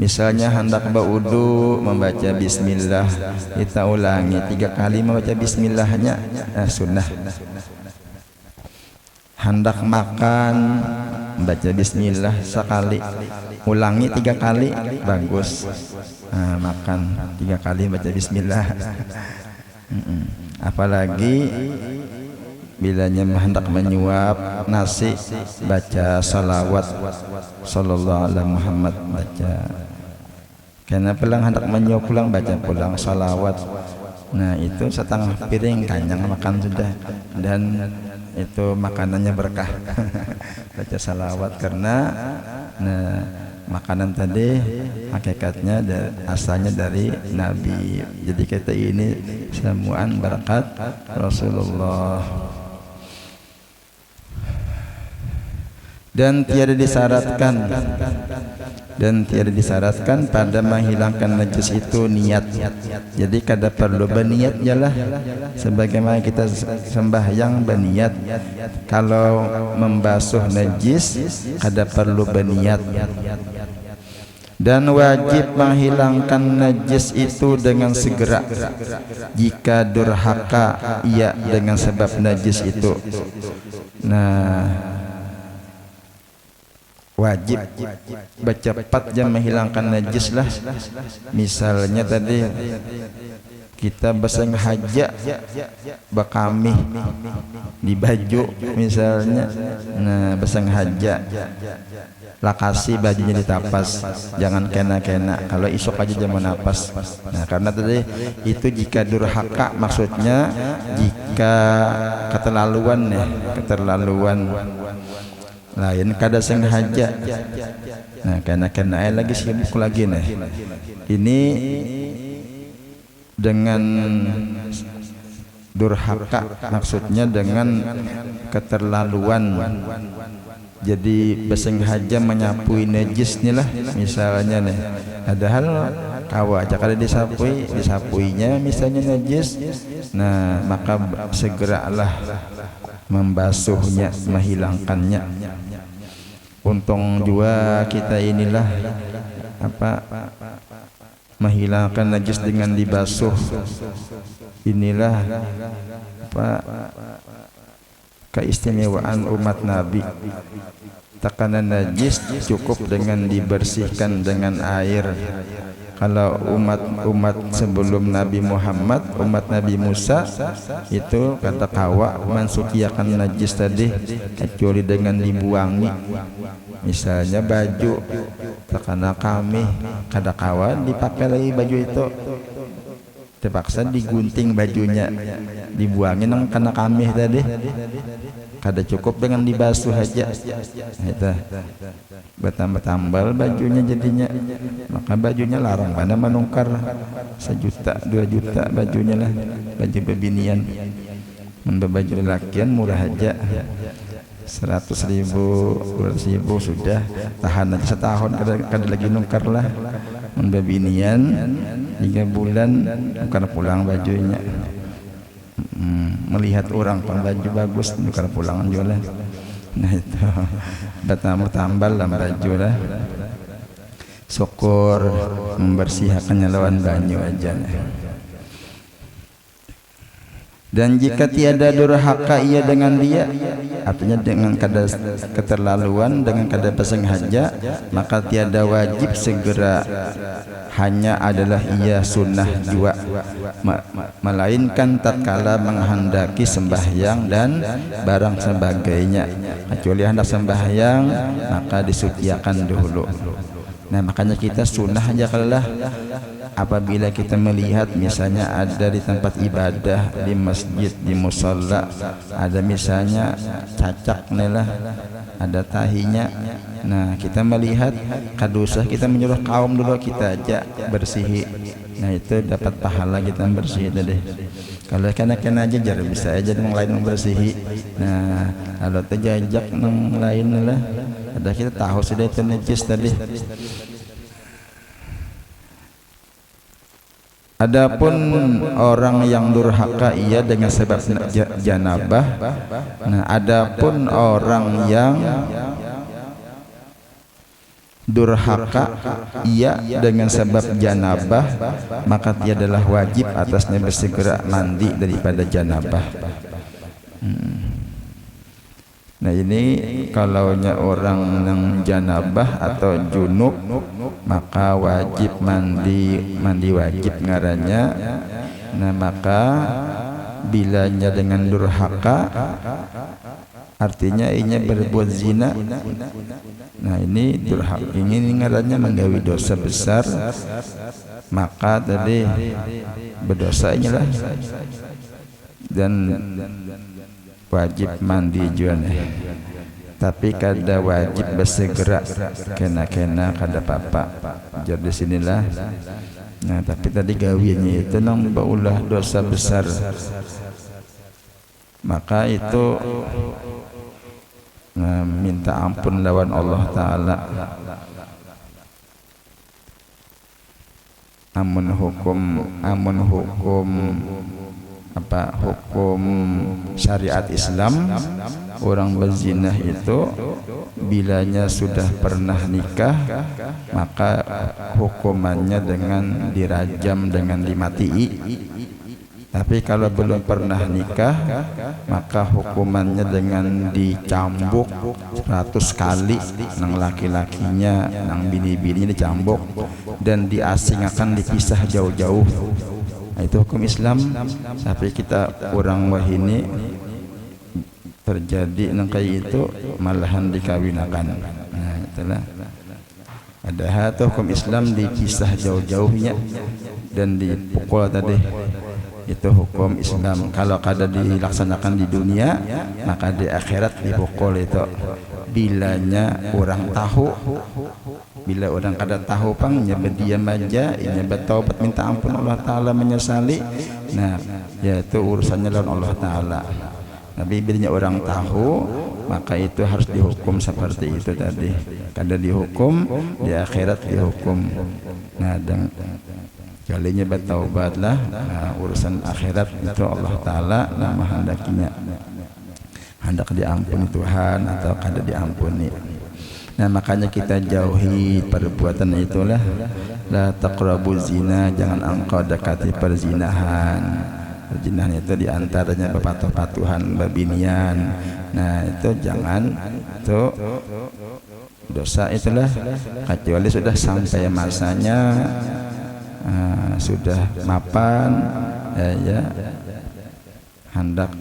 Misalnya hendak berwudu membaca bismillah, kita ulangi 3 kali membaca bismillahnya, sunnah. Hendak makan baca bismillah sekali, ulangi 3 kali, bagus. Makan 3 kali baca bismillah. Apalagi bilanya hendak menyuap nasi, baca salawat sallallahu alaihi Muhammad, baca. Karena pulang hendak menyuap pulang, baca pulang salawat. Nah itu setengah piring kenyang makan sudah, dan itu makanannya berkah. Baca salawat karena makanan tadi hakikatnya asalnya dari Nabi. Jadi kita ini semuaan berkat Rasulullah. Dan tiada disyaratkan pada menghilangkan najis itu niat. Jadi kada perlu berniat jalah, sebagaimana kita sembahyang berniat. Kalau membasuh najis kada perlu berniat. Dan wajib menghilangkan najis itu dengan segera. Jika durhaka ia dengan sebab najis itu, wajib bercepat jam menghilangkan najis lah. Misalnya tadi kita bersengaja berkamih di baju misalnya, bersengaja lakasi bajunya ditapas, jangan kena-kena. Kalau isok aja jangan napas. Karena tadi itu jika durhaka, maksudnya jika keterlaluan lain kada sengaja. Kena lagi sibuk lagi nih. Ini dengan durhaka, maksudnya dengan keterlaluan. Jadi bersengaja menyapui najisnya lah misalnya nih. Padahal kawa aja kada disapuinya misalnya najis. Maka segeralah membasuhnya, menghilangkannya. Untung juga kita inilah menghilangkan najis dengan dibasuh. Inilah keistimewaan umat Nabi. Tekanan najis cukup dengan dibersihkan dengan air. Kalau umat sebelum Nabi Muhammad, umat Nabi Musa itu kata kawa mensuciakan najis tadi kecuali dengan dibuangi. Misalnya baju, karena kami kada kawa dipakai lagi baju itu, terpaksa digunting bajunya, dibuangi nang kena kami tadi. Kada cukup dengan dibasuh aja. Itu bertambah-tambal bajunya jadinya. Maka bajunya larang pada menungkar 1 juta 2 juta bajunya lah, baju bebinian. Baju lakian murah aja 100.000 200.000 sudah tahan aja setahun, kada lagi nungkar lah. Bebinian 3 bulan bukan pulang bajunya. Melihat orang baju bagus nukar pulangan juga lah. Itu bertambah lah baju lah. Syukur membersihkannya lawan banyu aja. Dan jika tiada durhaka ia dengan dia, artinya dengan kada keterlaluan, dengan kada bersengaja, maka tiada wajib segera, hanya adalah ia sunnah jua, melainkan tatkala menghendaki sembahyang dan barang sebagainya. Kecuali hendak sembahyang maka disuciakan dulu. Makanya kita sunnah aja kalah apabila kita melihat misalnya ada di tempat ibadah, di masjid, di musalla, ada misalnya cacak lah, ada tahinya. Kita melihat kadusah, kita menyuruh kaum dulu kita aja bersihi. Itu dapat pahala kita bersih tadi. Kalau kena aja jar bisa aja yang lain membersihi. Kalau terjajak yang lain lah, ada kita tahu sudah itu najis tadi. Adapun orang yang durhaka ia dengan sebab janabah. Adapun orang yang durhaka ia dengan sebab janabah, maka dia adalah wajib atasnya bersegera mandi daripada janabah. Nah ini kalaunya orang yang janabah atau junub, maka wajib mandi wajib ngarannya. Nah maka bilanya dengan durhaka artinya inya berbuat zina. Nah ini durhaka, ini ngarannya menggawi dosa besar, maka tadi berdosa inilah dan wajib mandi juan. Tapi kada wajib bersegera kena kada papa. Jadi sinilah. Nah tapi tadi gawiannya itu nang baulah dosa besar, maka itu minta ampun lawan Allah Ta'ala. Amun hukum syariat Islam, orang berzinah itu bilanya sudah pernah nikah, maka hukumannya dengan dirajam, dengan dimatii. Tapi kalau belum pernah nikah, maka hukumannya dengan dicambuk 100 kali, nang laki-lakinya, nang bini-bininya dicambuk dan diasingkan, dipisah jauh-jauh. Nah, itu hukum Islam. Tapi kita orang wahini terjadi nang kayak itu malahan dikawinakan. Nah itulah. Ada hukum Islam dipisah jauh-jauhnya dan dipukul tadi. Itu hukum Islam. Kalau kada dilaksanakan di dunia, maka di akhirat dipukul itu. Bilanya orang tahu, bila orang kada tahu pang nyebet diam aja, nyebet taubat minta ampun Allah Ta'ala, menyesali. Nah yaitu urusannya lawan Allah Ta'ala. Tapi bilanya orang tahu, maka itu harus dihukum seperti itu tadi. Kada dihukum, di akhirat dihukum. Nah dan kalinya bertaubatlah. Nah, urusan akhirat itu Allah Ta'ala nama hendakinya, hendak diampuni Tuhan atau kada diampuni. Nah makanya kita jauhi perbuatan itulah. La taqrabu zina, jangan engkau dekati perzinahan. Perzinahan itu diantaranya bepatuh-patuhan, babinian. Nah itu jangan, itu dosa itulah, kecuali sudah sampai masanya, sudah mapan, ya hendak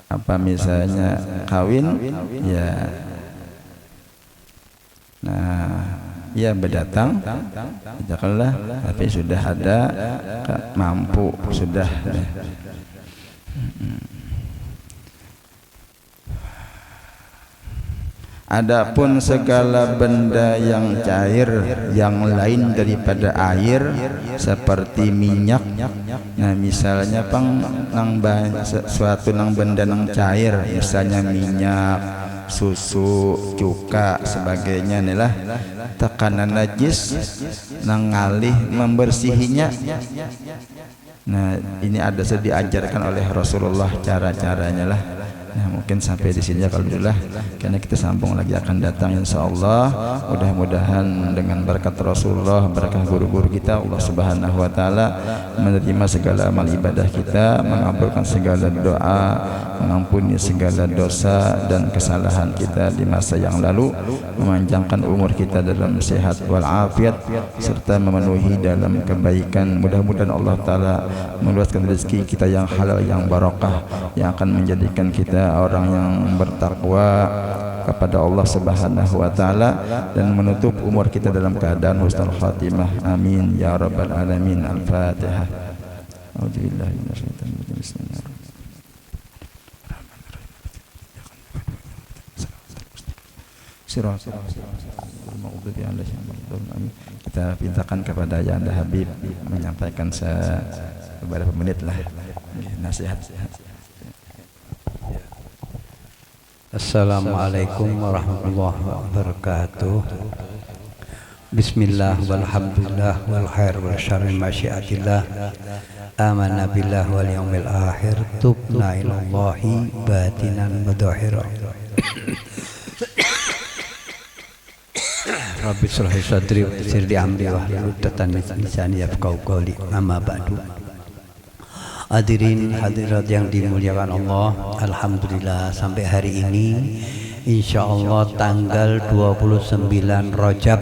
apa misalnya kawin, ya nah ia berdatang, janganlah, tapi sudah ada mampu sudah. Adapun segala benda yang cair yang lain daripada air seperti minyak, nah misalnya pang suatu nang benda nang cair, misalnya minyak, susu, cuka, sebagainya inilah tekanan najis nang ngalih membersihinya. Nah ini ada diajarkan oleh Rasulullah cara-caranya lah. Nah, mungkin sampai di sini ya alhamdulillah, karena kita sambung lagi akan datang insyaallah. Mudah-mudahan dengan berkat Rasulullah, berkah guru-guru kita, Allah Subhanahu wa taala menerima segala amal ibadah kita, mengabulkan segala doa, mengampuni segala dosa dan kesalahan kita di masa yang lalu, memanjangkan umur kita dalam sehat wal afiat serta memenuhi dalam kebaikan. Mudah-mudahan Allah taala meluaskan rezeki kita yang halal, yang barakah, yang akan menjadikan kita orang yang bertakwa kepada Allah Subhanahu wa taala dan menutup umur kita dalam keadaan husnul khatimah. Amin ya rabbal alamin. Al-Fatihah. A'udzubillahi minasyaitonir rajim. Bismillahirrahmanirrahim. Kita pintakan kepada Ayahanda Habib menyampaikan beberapa menit lah nasihat. Assalamualaikum warahmatullahi wabarakatuh. Bismillah walhamdulillah wal khair wal syarri masyiatillah. Amanna billah wal yaumil akhir. Tubna ilallahi batinan wa dhahiran. Rabbi shrah li sadri wa yassir li amri wahlul 'uqdatam min lisani yafqahu qawli. Amma ba'du. Hadirin hadirat yang dimuliakan Allah, alhamdulillah sampai hari ini insyaallah tanggal 29 Rajab,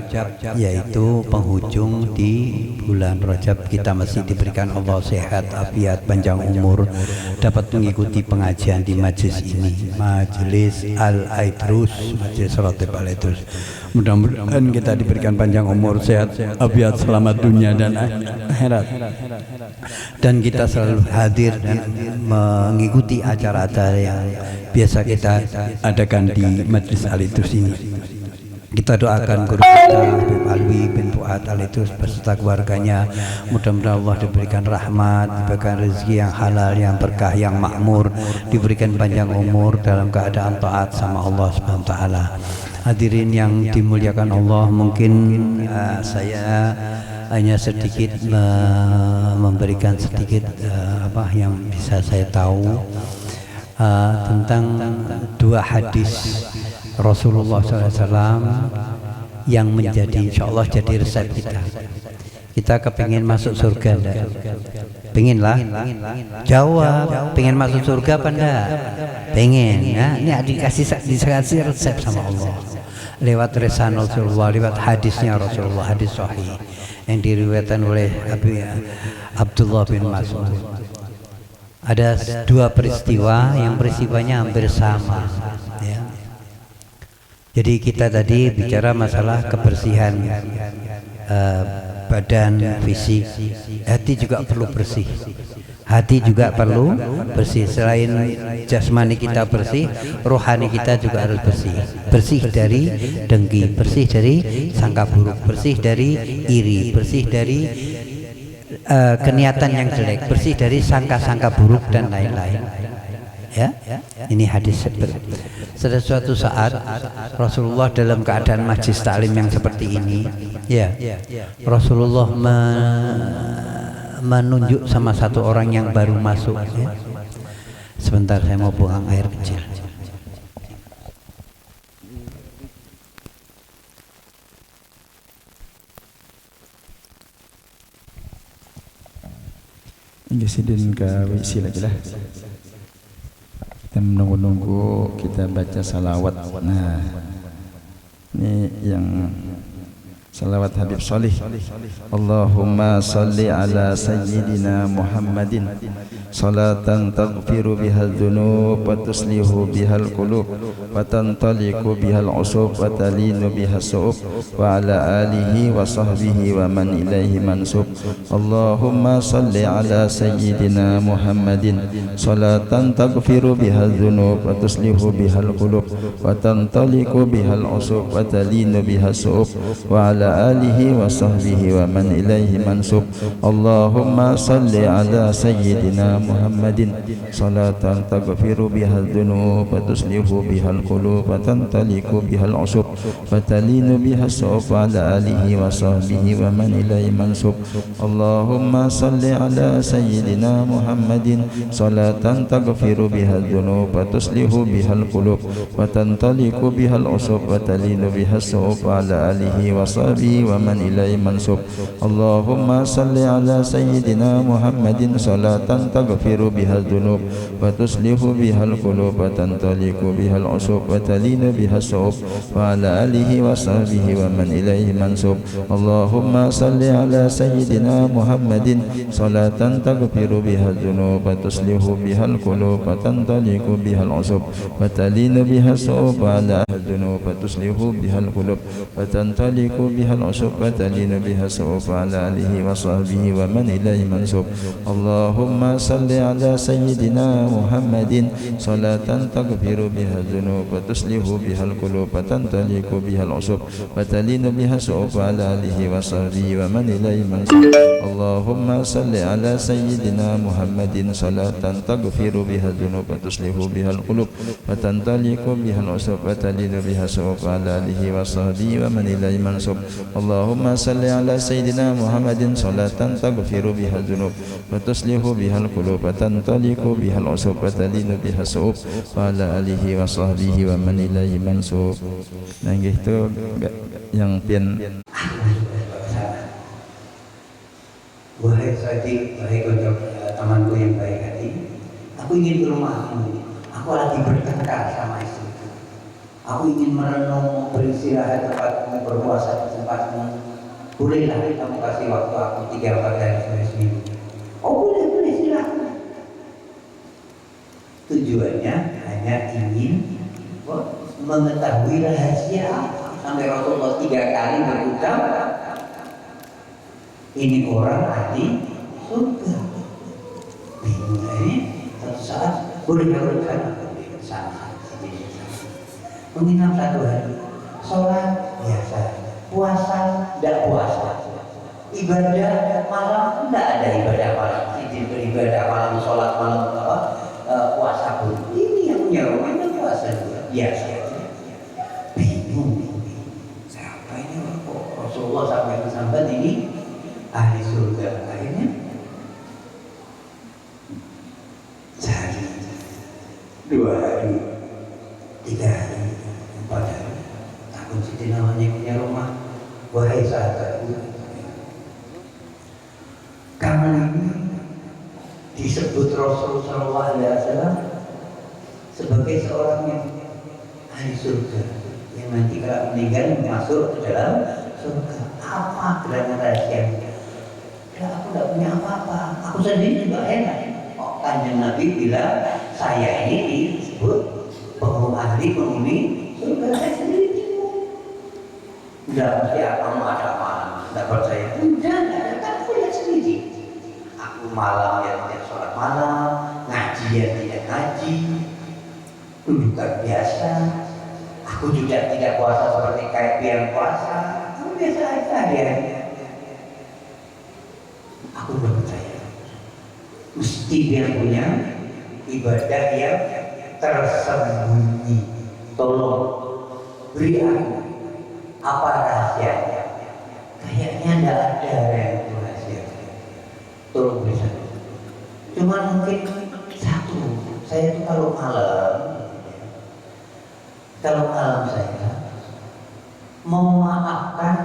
yaitu penghujung di bulan Rajab, kita masih diberikan Allah sehat, afiat, panjang umur, dapat mengikuti pengajian di majlis ini, Majelis Al-Aidrus, Majelis Ratib Al-Aidrus. Mudah-mudahan kita diberikan panjang umur, sehat, afiat, selamat dunia dan akhirat, dan kita selalu hadir dan mengikuti acara-acara yang biasa kita adakan di Majelis Al-Aidrus ini. Kita doakan guru kita Habib Alwi bin Fuad Al-Aidrus beserta keluarganya, mudah-mudahan Allah diberikan rahmat, diberikan rezeki yang halal, yang berkah, yang makmur, diberikan panjang umur dalam keadaan taat sama Allah Subhanahu wa taala. Hadirin yang dimuliakan Allah, mungkin saya hanya sedikit memberikan sedikit apa yang bisa saya tahu tentang dua hadis Rasulullah SAW yang menjadi insyaallah jadi resep kita. Kita kepingin masuk surga enggak? Pengen lah? Jawab, pengen masuk surga apa enggak? Pengen ya? Ini dikasih resep sama Allah lewat resan Rasulullah, lewat hadisnya Rasulullah, hadis sahih yang diriwayatkan oleh Abdullah bin Mas'ud. Ada dua peristiwa yang peristiwanya hampir sama ya. Jadi kita tadi bicara masalah kebersihan badan, fisik, hati juga perlu bersih. Hati juga perlu bersih. Selain jasmani kita bersih, rohani kita juga harus bersih. Bersih dari dengki, bersih dari sangka buruk, bersih dari iri, bersih dari keniatan yang jelek, bersih dari sangka-sangka buruk dan lain-lain. Ya, ini hadis. Pada suatu saat Rasulullah dalam keadaan majlis taklim yang seperti ini, ya, Rasulullah menunjuk sama satu orang yang baru masuk. Ya. Sebentar, saya mau buang air kecil. Jasidin ke WC lagi lah. Kita menunggu-nunggu, kita baca salawat. Nah, ini yang salawat Habib Shalih. Allahumma salli ala sayyidina Muhammadin salatan taghfiru bihal dhunub wa tuslihu bihal qulub wa tantaliqu bihal usub wa talinu bihal su'ub wa ala alihi wa sahbihi wa man ilaihi mansub. Allahumma salli ala sayyidina Muhammadin salatan taghfiru bihal dhunub wa tuslihu bihal qulub wa tantaliqu bihal usub wa talinu bihal su'ub wa ala alihi wa sahbihi wa man ilaihi mansub. Allahumma salli ala sayyidina Muhammadin salatan taghfiru bihal dhunub wa tuslihu bihal qulub wa tantaliqu bihal usub wa talinu bihal su'ub wa ala alihi wa sahbihi wa man ilaihi mansub. Allahumma salli ala sayyidina Muhammadin salatan taghfiru bihal dhunub wa tuslihu bihal qulub wa tantaliqu bihal usub wa talinu bihal su'ub wa ala alihi wa sahbihi wa man ilaihi mansub. Allahumma salli ala sayyidina Muhammadin salatan taghfiru bihal dhunub wa tuslihu bihal qulub wa tantaliqu bihal usub wa talinu bihal su'ub wa ala alihi wa sahbihi wa man ilaihi mansub. Allahumma salli ala sayyidina Muhammadin salatan taghfiru bihal dhunub wa tuslihu bihal qulub wa tantaliqu bihal usub wa talinu bihal su'ub wa ala dhunub wa tuslihu bihal qulub wa tantaliqu bihal usub wa talinu bihal su'ub wa ala alihi wa sahbihi wa man ilaihi mansub. Allahumma salli ala sayyidina Muhammadin salatan taghfiru bihal dhunub wa tuslihu bihal qulub wa tantaliqu bihal usub wa talinu bihal su'ub wa ala alihi wa sahbihi wa man ilaihi mansub. Allahumma salli ala sayyidina Muhammadin salatan taghfiru bihal dhunub wa tuslihu bihal qulub wa tantaliqu bihal usub wa talinu bihal su'ub وعلى آله وصحبه ومن إليه منسوب. اللهم صل على سيدنا محمد صلاة تغفر بها الذنوب وتصلح بها القلوب وتنطلق بها العصوب وتلين بها الصعوب وعلى آله وصحبه ومن إليه منسوب. Nah itu yang pian. Wahai Sadiq, wahai temanku yang baik hati, aku ingin ke rumahmu. Aku lagi bertengkar sama istriku. Aku ingin merenung, beristirahat tempatmu, berpuasa di tempatmu. Bolehlah kamu kasih waktu aku 3-4 hari sampai seminggu. Oh boleh silakan. Tujuannya hanya ingin mengetahui rahasia. Sampai Rasulullah 3 kali berucap, ini orang ahli surga. Bingung ini satu saat boleh berbuat sama. Menginap 1 hari, sholat biasa, puasa tidak puasa, ibadah malam tidak ada ibadah malam, beribadah malam, sholat malam, puasa pun. Ini yang punya rumah itu puasa juga biasa. Bingung. Siapa ini Rasulullah sampai sampai ini ahli surga. Akhirnya sehari, 2 hari, 3 hari, 4 hari, takut sih namanya punya rumah. Wahai sahabatku, kamu ini disebut Rasulullah SAW sebagai seorang yang ahli surga, yang nanti kalau meninggal masuk ke dalam surga. Apa gerangan rahasianya? Aku tidak punya apa-apa, aku sendiri juga enak. Oh, Kanjeng Nabi bilang saya ini disebut penghuni surga, saya sendiri bingung. Tidak mesti kamu ada malam, tidak percaya? Tidak, kan aku lihat sendiri. Aku malam ya tidak sholat malam, ngaji ya tidak ngaji, dudukan biasa. Aku juga tidak puasa seperti kayak biar puasa, aku biasa aja ya. Aku udah percaya, mesti dia punya ibadah yang tersembunyi. Tolong beri aku apa rahasianya? Kayaknya tidak ada yang rahasia. Tolong beri satu. Cuma mungkin satu. Saya itu kalau malam saya memaafkan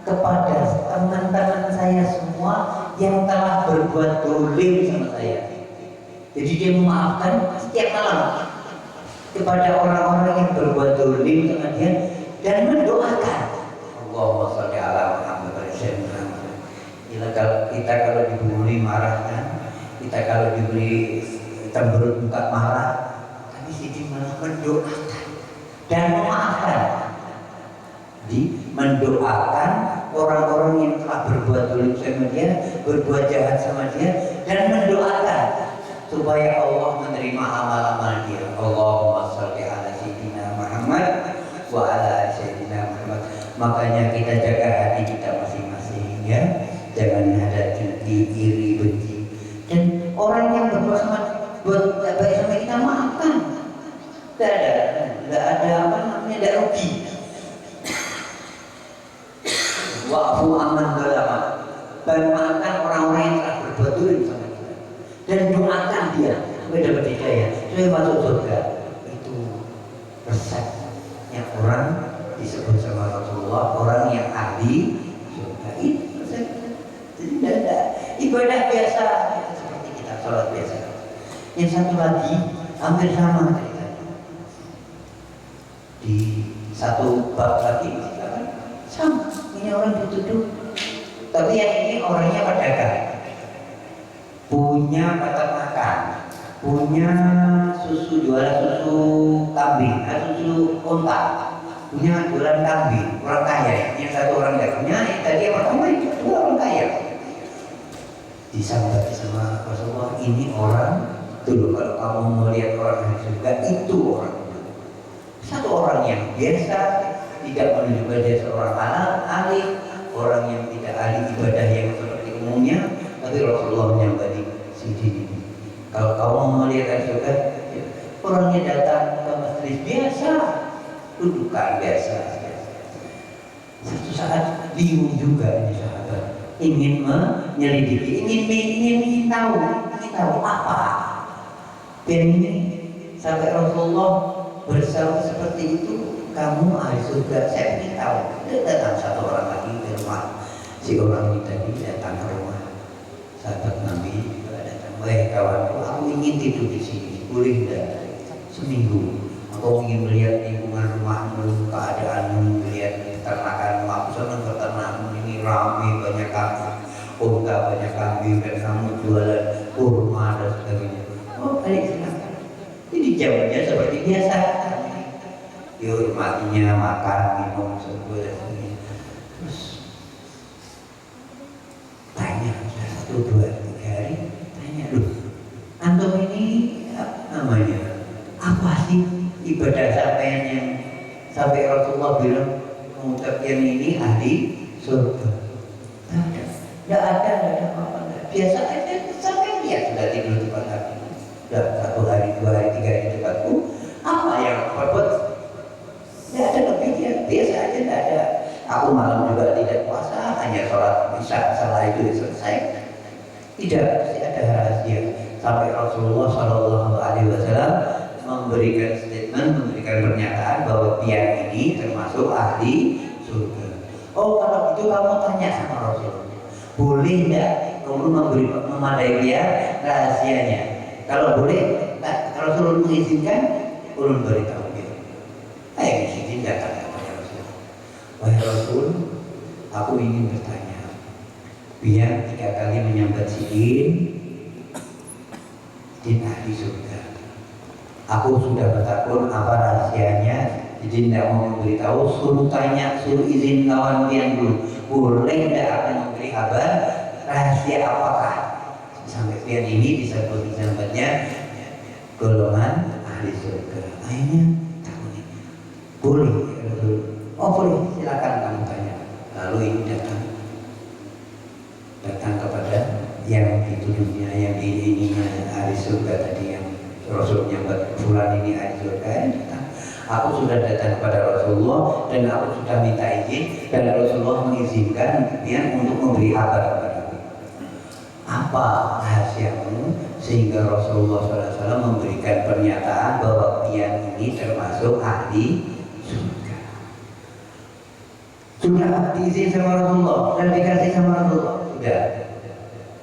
kepada teman-teman saya semua yang telah berbuat dolim sama saya. Jadi dia memaafkan setiap malam kepada orang-orang yang berbuat dolim sama dia dan mendoakan. Allahumma sholli ala Muhammad wa sallam. Kita kalau dibuli marahkan, kita kalau diberi cemberut muka marah, tapi sini malah mendoakan dan memaafkan. Mendoakan orang-orang yang telah berbuat dolim sama dia, berbuat jahat sama dia, dan mendoakan supaya Allah menerima amal-amal dia. Allahumma sholli ala sayyidina Muhammad wa ala sayyidina Muhammad. Makanya kita jaga hati kita masing-masing ya, jangan ada dengki, iri, benci. Dan orang yang berbuat baik sama kita maafkan. Tidak ada apa namanya, tidak rugi. Wa'fu amman dzalama, dan maafkan orang-orang yang telah berbuat dolim sama kita, dan doakan dia supaya dapat hidayah, supaya masuk surga. Itu resepnya orang disebut sama Rasulullah orang yang ahli surga. Itu resepnya. Jadi tidak ada ibadah biasa seperti kita sholat biasa. Yang satu lagi hampir sama ceritanya. Di satu bab lagi sama. Ini orang dituduh, tapi yang ini orangnya pedagang, punya peternakan, punya jualan susu kambing, susu unta, punya jualan kambing, orang kaya. Yang satu orang tidak punya, yang tadi yang pertama itu dua orang kaya. Disambut sama Rasulullah, ini orang dulu kalau kamu melihat orang yang surga itu orang. Satu orang yang biasa, tidak menunjukkan dia seorang alim, orang yang tidak ahli ibadah yang seperti umumnya, tapi Rasulullah menyambati sini. Kalau kamu melihat surga, orangnya datang ke masjid biasa, dudukan biasa. Satu saat bingung juga ini sahabat, ingin menyelidiki, ingin tahu apa dan ini sampai Rasulullah bersama seperti itu, kamu ahli surga, saya ingin tahu. Datang satu orang lagi ke rumah si orang ini tadi, datang ke rumah sahabat Nabi, datang, wahai kawanku, aku ingin tidur di sini, boleh tidak seminggu? Aku ingin melihat lingkungan rumahmu, keadaanmu, melihat peternakanmu. Aku senang peternakmu ini ramai, banyak kambing, unta banyak kambing, dan kamu jualan kurma dan sebagainya. Oh, baik, silakan. Jadi jawabnya seperti biasa. Dihormatinya, makan, minum, sebagainya. Terus tanya, sudah 1, 2, 3 hari, tanya, loh, antum ini apa namanya? Apa sih ibadah sampean yang sampai Rasulullah bilang mengucapkan ini ahli surga? Tidak ada apa-apa. Biasa aja, sampai lihat sudah tidur di depan kami. Sudah 1 hari, 2 hari, 3 hari di depanku. Apa yang berbuat? Tidak ada lebihnya, biasa aja, tidak ada. Aku malam juga tidak puasa, hanya sholat isya, salah itu selesai. Tidak, pasti ada rahasia. Sampai Rasulullah SAW memberikan statement, memberikan pernyataan bahwa dia ini termasuk ahli surga. Oh, kalau itu kamu tanya sama Rasul, boleh tidak kamu memadai dia rahasianya? Kalau boleh, kalau Rasul mengizinkan, ulun beritahu dia. Ayo izin datang kepada Rasul. Wahai Rasul, aku ingin bertanya. Biar 3 kali menyambat sidin ahli surga. Aku sudah bertakun apa rahasianya, jadi tidak mau memberitahu. Suruh tanya, suruh izin kawan pian dulu, boleh tidak akan memberi kabar rahasia apakah sampai pian ini disebut sambatnya golongan ahli surga. Akhirnya takut nih, boleh ya Rasul? Oh boleh, silakan kamu tanya. Lalu ini datang kepada yang dituduhnya, yang ininya ahli surga tadi, yang Rasulnya bulan ini ahli surga. Aku sudah datang kepada Rasulullah dan aku sudah minta izin, dan Rasulullah mengizinkan dia untuk memberi kabar kepadaku. Apa rahasiamu sehingga Rasulullah SAW memberikan pernyataan bahwa dia ini termasuk ahli surga? Sudah diizin sama Rasulullah dan dikasih sama Rasulullah, sudah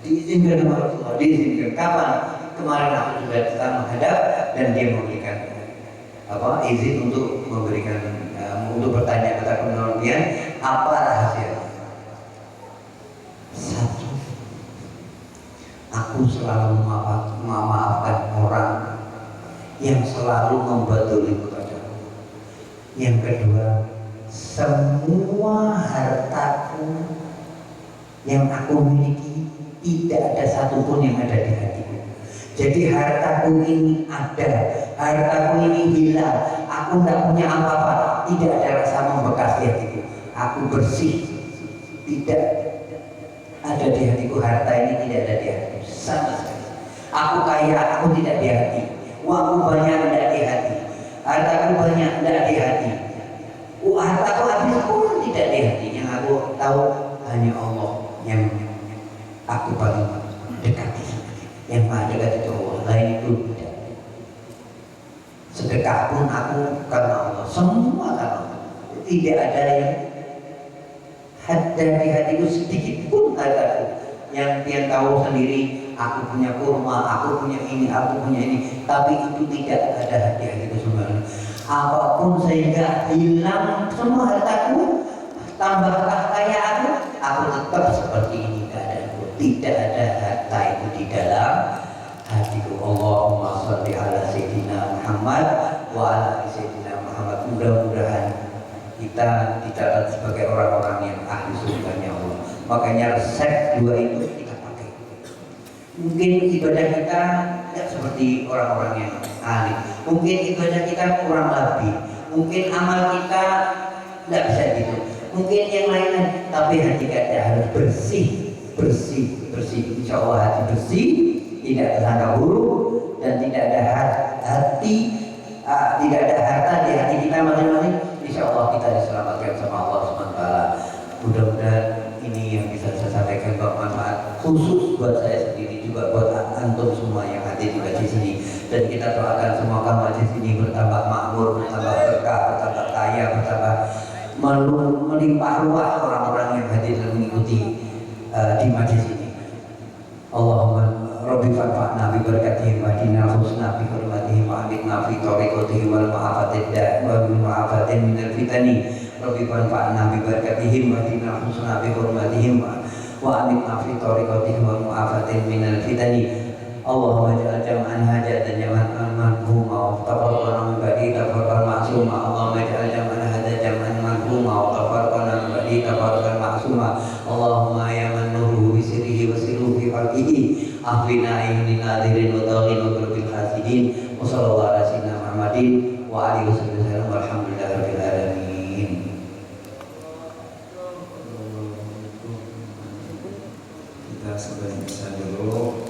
diizinkan sama Rasulullah, diizinkan. Kapan? Kemarin aku sudah datang menghadap dan dia memberikan izin untuk memberikan untuk bertanya kepada penelitian apa rahasia. 1, aku selalu memaafkan orang yang selalu membuat dolim kepadaku. Yang kedua, semua hartaku yang aku miliki tidak ada satupun yang ada di hatiku. Jadi hartaku ini ada, hartaku ini hilang, aku tidak punya apa-apa, tidak ada rasa membekas di hatiku. Aku bersih, tidak ada di hatiku, harta ini tidak ada di hatiku sama sekali. Aku kaya, aku tidak di hati. Uangku banyak, tidak di hati. Hartaku banyak, tidak di hati. Hartaku habis pun tidak di hati. Yang aku tahu hanya Allah yang aku paling dekati. Yang maha dekat itu Allah, lain itu tidak. Sedekah pun aku karena Allah, semua karena Allah. Tidak ada yang ada di hatiku sedikit pun hartaku. Yang dia tahu sendiri, aku punya kurma, aku punya ini, aku punya ini, tapi itu tidak ada di hatiku sebenarnya. Apapun sehingga hilang semua hartaku, tambahkah kaya aku tetap seperti ini keadaanku. Tidak ada harta itu di dalam hatiku. Allahumma sholli ala Sayyidina Muhammad wa ala Sayyidina Muhammad. Mudah-mudahan kita dicatat sebagai orang-orang yang ahli surganya Allah. Makanya resep 2 itu kita pakai. Mungkin ibadah kita tidak seperti orang-orang yang ahli. Mungkin ibadah kita kurang lebih. Mungkin amal kita tidak bisa gitu. Mungkin yang lain-lain. Tapi hati kita harus bersih. Insya Allah hati bersih, tidak tersangka buruk, dan tidak ada tidak ada harta di hati kita masing-masing. semua yang hadir di majlis ini. Dan kita doakan semoga majlis ini bertambah makmur, bertambah berkah, bertambah kaya, bertambah melimpah ruah orang-orang yang hadir dan mengikuti di majlis ini. Allahumma Rabbi fanfa'na bi barakatihim wa hadina husna bi hurmatihim wa amitna fi tariqatihim wal ma'afatid wa min ma'afatin minal fitani. Rabbi fanfa'na bi barakatihim wa hadina husna bi hurmatihim wa amitna fi tariqatihim wal ma'afatin minal fitani. Allahumma ja'al jam'an hajat dan jam'an marhuma wa tafarraqana min ba'di tafarraqan ma'suma. Allahumma ja'al jam'an hajat jam'an marhuma wa tafarraqana min ba'di tafarraqan ma'suma. Allahumma ya man nuruhu bi sirrihi wa sirruhu fi qalbihi afina ayni nadirin wa taghin wa qulubil hasidin. Wa sallallahu ala sayyidina Muhammadin wa alihi wasallam walhamdulillahi rabbil alamin. Kita sebagai bisa dulu.